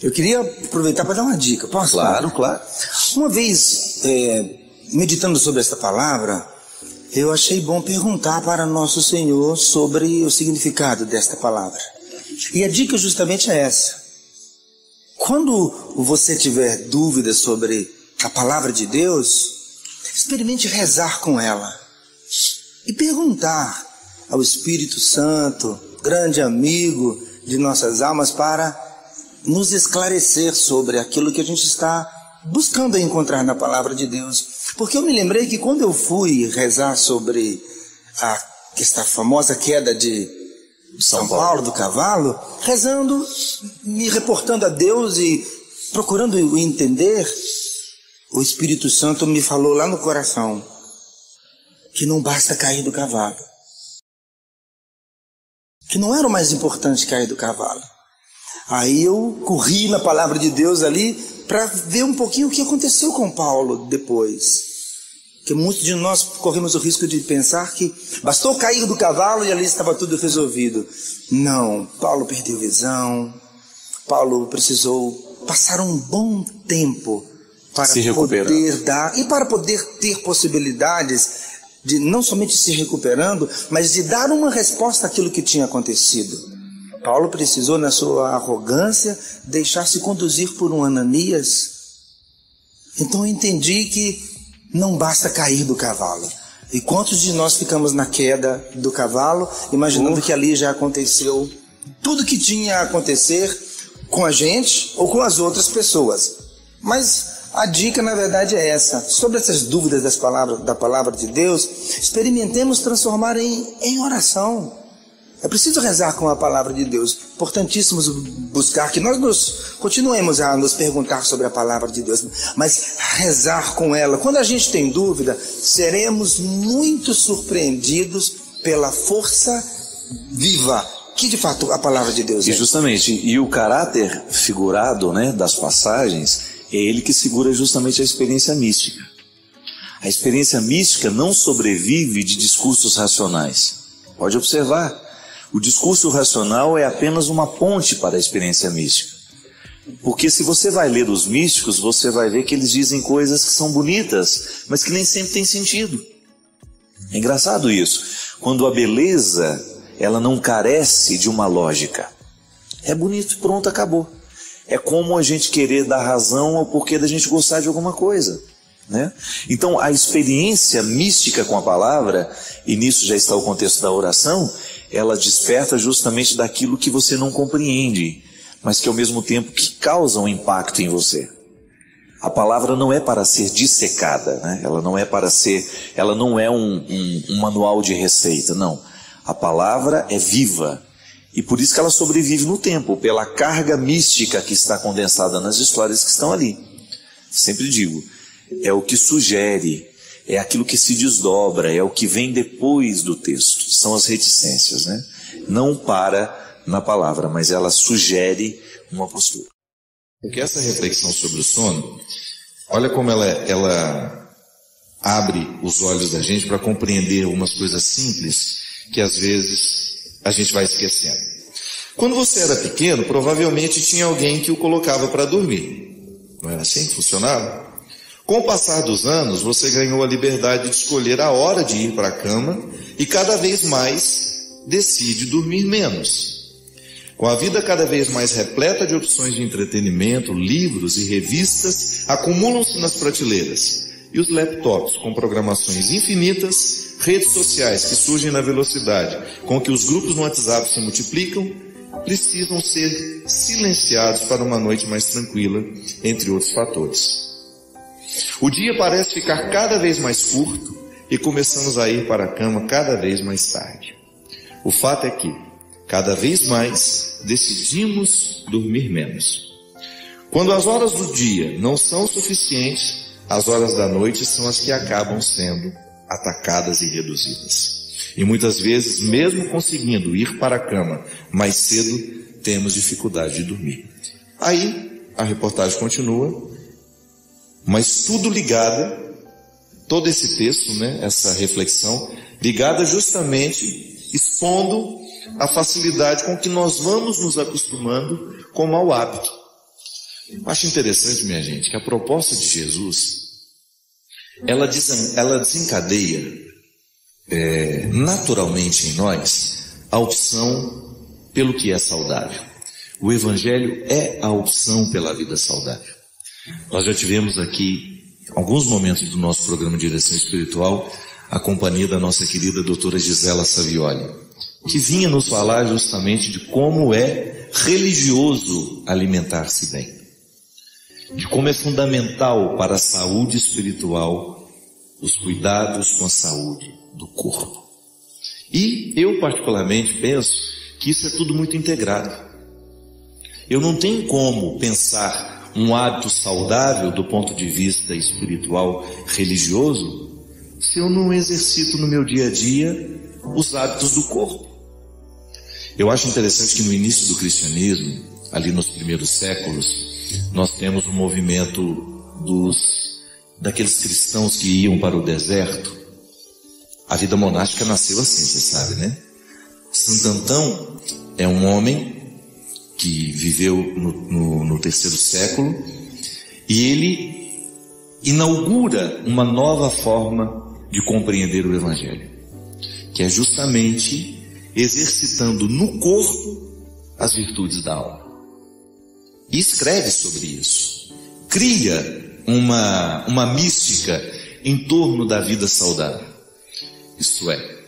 Eu queria aproveitar para dar uma dica, posso? Claro. Uma vez, meditando sobre esta palavra, eu achei bom perguntar para Nosso Senhor sobre o significado desta palavra. E a dica justamente é essa. Quando você tiver dúvidas sobre a palavra de Deus, experimente rezar com ela e perguntar ao Espírito Santo, grande amigo de nossas almas, para nos esclarecer sobre aquilo que a gente está buscando encontrar na palavra de Deus. Porque eu me lembrei que quando eu fui rezar sobre esta famosa queda de São Paulo do cavalo, rezando, me reportando a Deus e procurando entender, o Espírito Santo me falou lá no coração: que não basta cair do cavalo. Que não era o mais importante cair do cavalo. Aí eu corri na palavra de Deus ali para ver um pouquinho o que aconteceu com Paulo depois. Que muitos de nós corremos o risco de pensar que bastou cair do cavalo e ali estava tudo resolvido. Não, Paulo perdeu visão, Paulo precisou passar um bom tempo para poder dar, e para poder ter possibilidades de não somente se recuperando, mas de dar uma resposta àquilo que tinha acontecido. Paulo precisou, na sua arrogância, deixar-se conduzir por um Ananias. Então eu entendi que não basta cair do cavalo. E quantos de nós ficamos na queda do cavalo, imaginando que ali já aconteceu tudo que tinha a acontecer com a gente ou com as outras pessoas. Mas a dica, na verdade, é essa. Sobre essas dúvidas da palavra de Deus, experimentemos transformar em oração. É preciso rezar com a palavra de Deus. Importantíssimo buscar que nós continuemos a nos perguntar sobre a palavra de Deus, mas rezar com ela. Quando a gente tem dúvida, seremos muito surpreendidos pela força viva que de fato a palavra de Deus é. E justamente, e o caráter figurado, né, das passagens, é ele que segura justamente a experiência mística. A experiência mística não sobrevive de discursos racionais. Pode observar. O discurso racional é apenas uma ponte para a experiência mística. Porque se você vai ler os místicos, você vai ver que eles dizem coisas que são bonitas, mas que nem sempre têm sentido. É engraçado isso. Quando a beleza, ela não carece de uma lógica. É bonito, pronto, acabou. É como a gente querer dar razão ao porquê da gente gostar de alguma coisa, né? Então a experiência mística com a palavra, e nisso já está o contexto da oração, ela desperta justamente daquilo que você não compreende, mas que ao mesmo tempo que causa um impacto em você. A palavra não é para ser dissecada, né? Ela não é um manual de receita, não. A palavra é viva, e por isso que ela sobrevive no tempo, pela carga mística que está condensada nas histórias que estão ali. Sempre digo, é o que sugere, é aquilo que se desdobra, é o que vem depois do texto. São as reticências, né? Não para na palavra, mas ela sugere uma postura. Porque essa reflexão sobre o sono, olha como ela abre os olhos da gente para compreender algumas coisas simples que às vezes a gente vai esquecendo. Quando você era pequeno, provavelmente tinha alguém que o colocava para dormir. Não era assim que funcionava? Com o passar dos anos, você ganhou a liberdade de escolher a hora de ir para a cama e cada vez mais decide dormir menos. Com a vida cada vez mais repleta de opções de entretenimento, livros e revistas acumulam-se nas prateleiras. E os laptops com programações infinitas, redes sociais que surgem na velocidade com que os grupos no WhatsApp se multiplicam, precisam ser silenciados para uma noite mais tranquila, entre outros fatores. O dia parece ficar cada vez mais curto e começamos a ir para a cama cada vez mais tarde. O fato é que, cada vez mais, decidimos dormir menos. Quando as horas do dia não são suficientes, as horas da noite são as que acabam sendo atacadas e reduzidas. E muitas vezes, mesmo conseguindo ir para a cama mais cedo, temos dificuldade de dormir. Aí, a reportagem continua, mas tudo ligado, todo esse texto, né, essa reflexão, ligada justamente, expondo a facilidade com que nós vamos nos acostumando com o mau hábito. Eu acho interessante, minha gente, que a proposta de Jesus, ela desencadeia naturalmente em nós a opção pelo que é saudável. O Evangelho é a opção pela vida saudável. Nós já tivemos aqui alguns momentos do nosso programa de direção espiritual a companhia da nossa querida doutora Gisela Savioli, que vinha nos falar justamente de como é religioso alimentar-se bem, de como é fundamental para a saúde espiritual os cuidados com a saúde do corpo. E eu particularmente penso que isso é tudo muito integrado. Eu não tenho como pensar um hábito saudável do ponto de vista espiritual religioso se eu não exercito no meu dia a dia os hábitos do corpo? Eu acho interessante que no início do cristianismo, ali nos primeiros séculos, nós temos um movimento daqueles cristãos que iam para o deserto. A vida monástica nasceu assim, você sabe, né? Santo Antão é um homem que viveu no terceiro século e ele inaugura uma nova forma de compreender o Evangelho, que é justamente exercitando no corpo as virtudes da alma. E escreve sobre isso. Cria uma mística em torno da vida saudável. Isto é,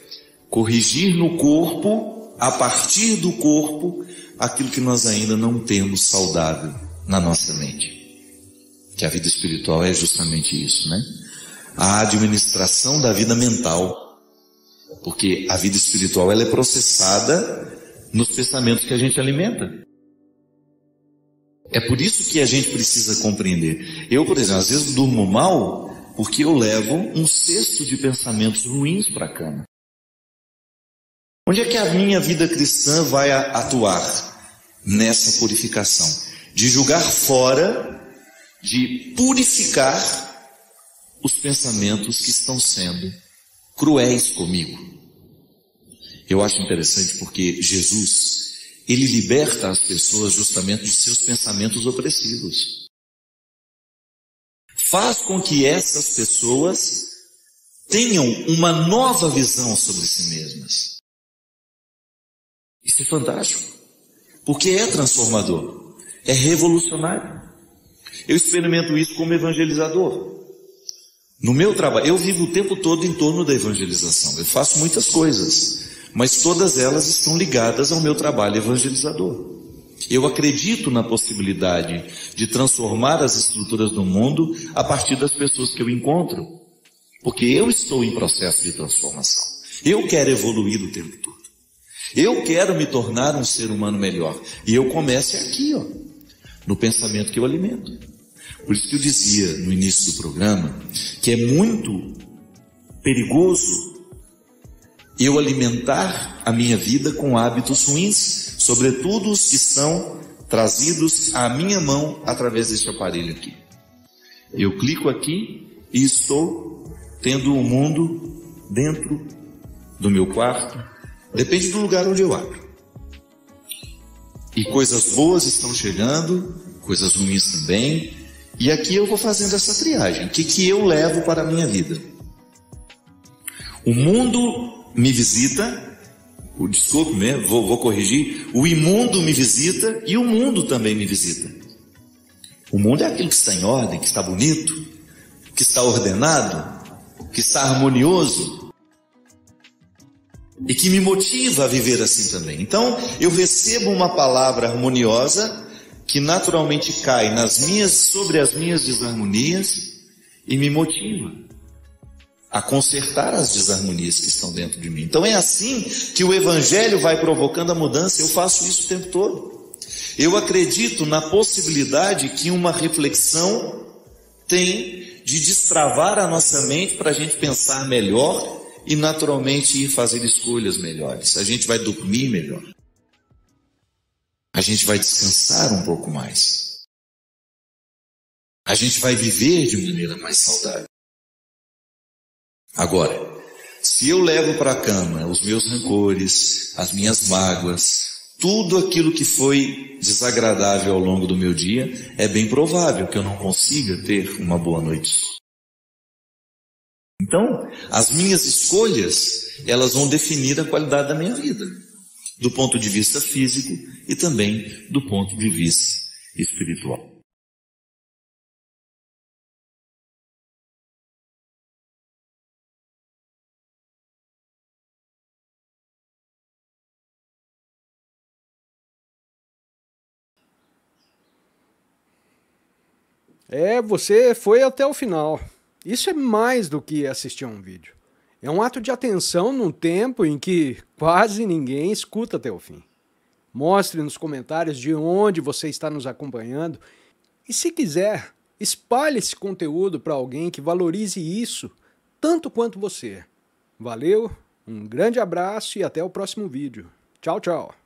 corrigir no corpo, a partir do corpo, aquilo que nós ainda não temos saudável na nossa mente. Que a vida espiritual é justamente isso, né? A administração da vida mental. Porque a vida espiritual ela é processada nos pensamentos que a gente alimenta. É por isso que a gente precisa compreender. Eu, por exemplo, às vezes durmo mal porque eu levo um cesto de pensamentos ruins para a cama. Onde é que a minha vida cristã vai atuar nessa purificação? De julgar fora, de purificar os pensamentos que estão sendo cruéis comigo. Eu acho interessante porque Jesus, ele liberta as pessoas justamente de seus pensamentos opressivos. Faz com que essas pessoas tenham uma nova visão sobre si mesmas. Isso é fantástico, porque é transformador, é revolucionário. Eu experimento isso como evangelizador. No meu trabalho, eu vivo o tempo todo em torno da evangelização. Eu faço muitas coisas, mas todas elas estão ligadas ao meu trabalho evangelizador. Eu acredito na possibilidade de transformar as estruturas do mundo a partir das pessoas que eu encontro, porque eu estou em processo de transformação. Eu quero evoluir o tempo todo. Eu quero me tornar um ser humano melhor. E eu começo aqui, no pensamento que eu alimento. Por isso que eu dizia no início do programa que é muito perigoso eu alimentar a minha vida com hábitos ruins, sobretudo os que são trazidos à minha mão através deste aparelho aqui. Eu clico aqui e estou tendo o mundo dentro do meu quarto, depende do lugar onde eu abro. E coisas boas estão chegando, coisas ruins também, e aqui eu vou fazendo essa triagem. O que eu levo para a minha vida? O mundo me visita, desculpe mesmo, vou corrigir, o imundo me visita e o mundo também me visita. O mundo é aquilo que está em ordem, que está bonito, que está ordenado, que está harmonioso e que me motiva a viver assim também. Então, eu recebo uma palavra harmoniosa que naturalmente cai sobre as minhas desarmonias e me motiva a consertar as desarmonias que estão dentro de mim. Então é assim que o Evangelho vai provocando a mudança. Eu faço isso o tempo todo. Eu acredito na possibilidade que uma reflexão tem de destravar a nossa mente para a gente pensar melhor e naturalmente ir fazer escolhas melhores. A gente vai dormir melhor. A gente vai descansar um pouco mais. A gente vai viver de maneira mais saudável. Agora, se eu levo para a cama os meus rancores, as minhas mágoas, tudo aquilo que foi desagradável ao longo do meu dia, é bem provável que eu não consiga ter uma boa noite. Então, as minhas escolhas, elas vão definir a qualidade da minha vida, do ponto de vista físico e também do ponto de vista espiritual. Você foi até o final. Isso é mais do que assistir a um vídeo. É um ato de atenção num tempo em que quase ninguém escuta até o fim. Mostre nos comentários de onde você está nos acompanhando e, se quiser, espalhe esse conteúdo para alguém que valorize isso tanto quanto você. Valeu, um grande abraço e até o próximo vídeo. Tchau, tchau.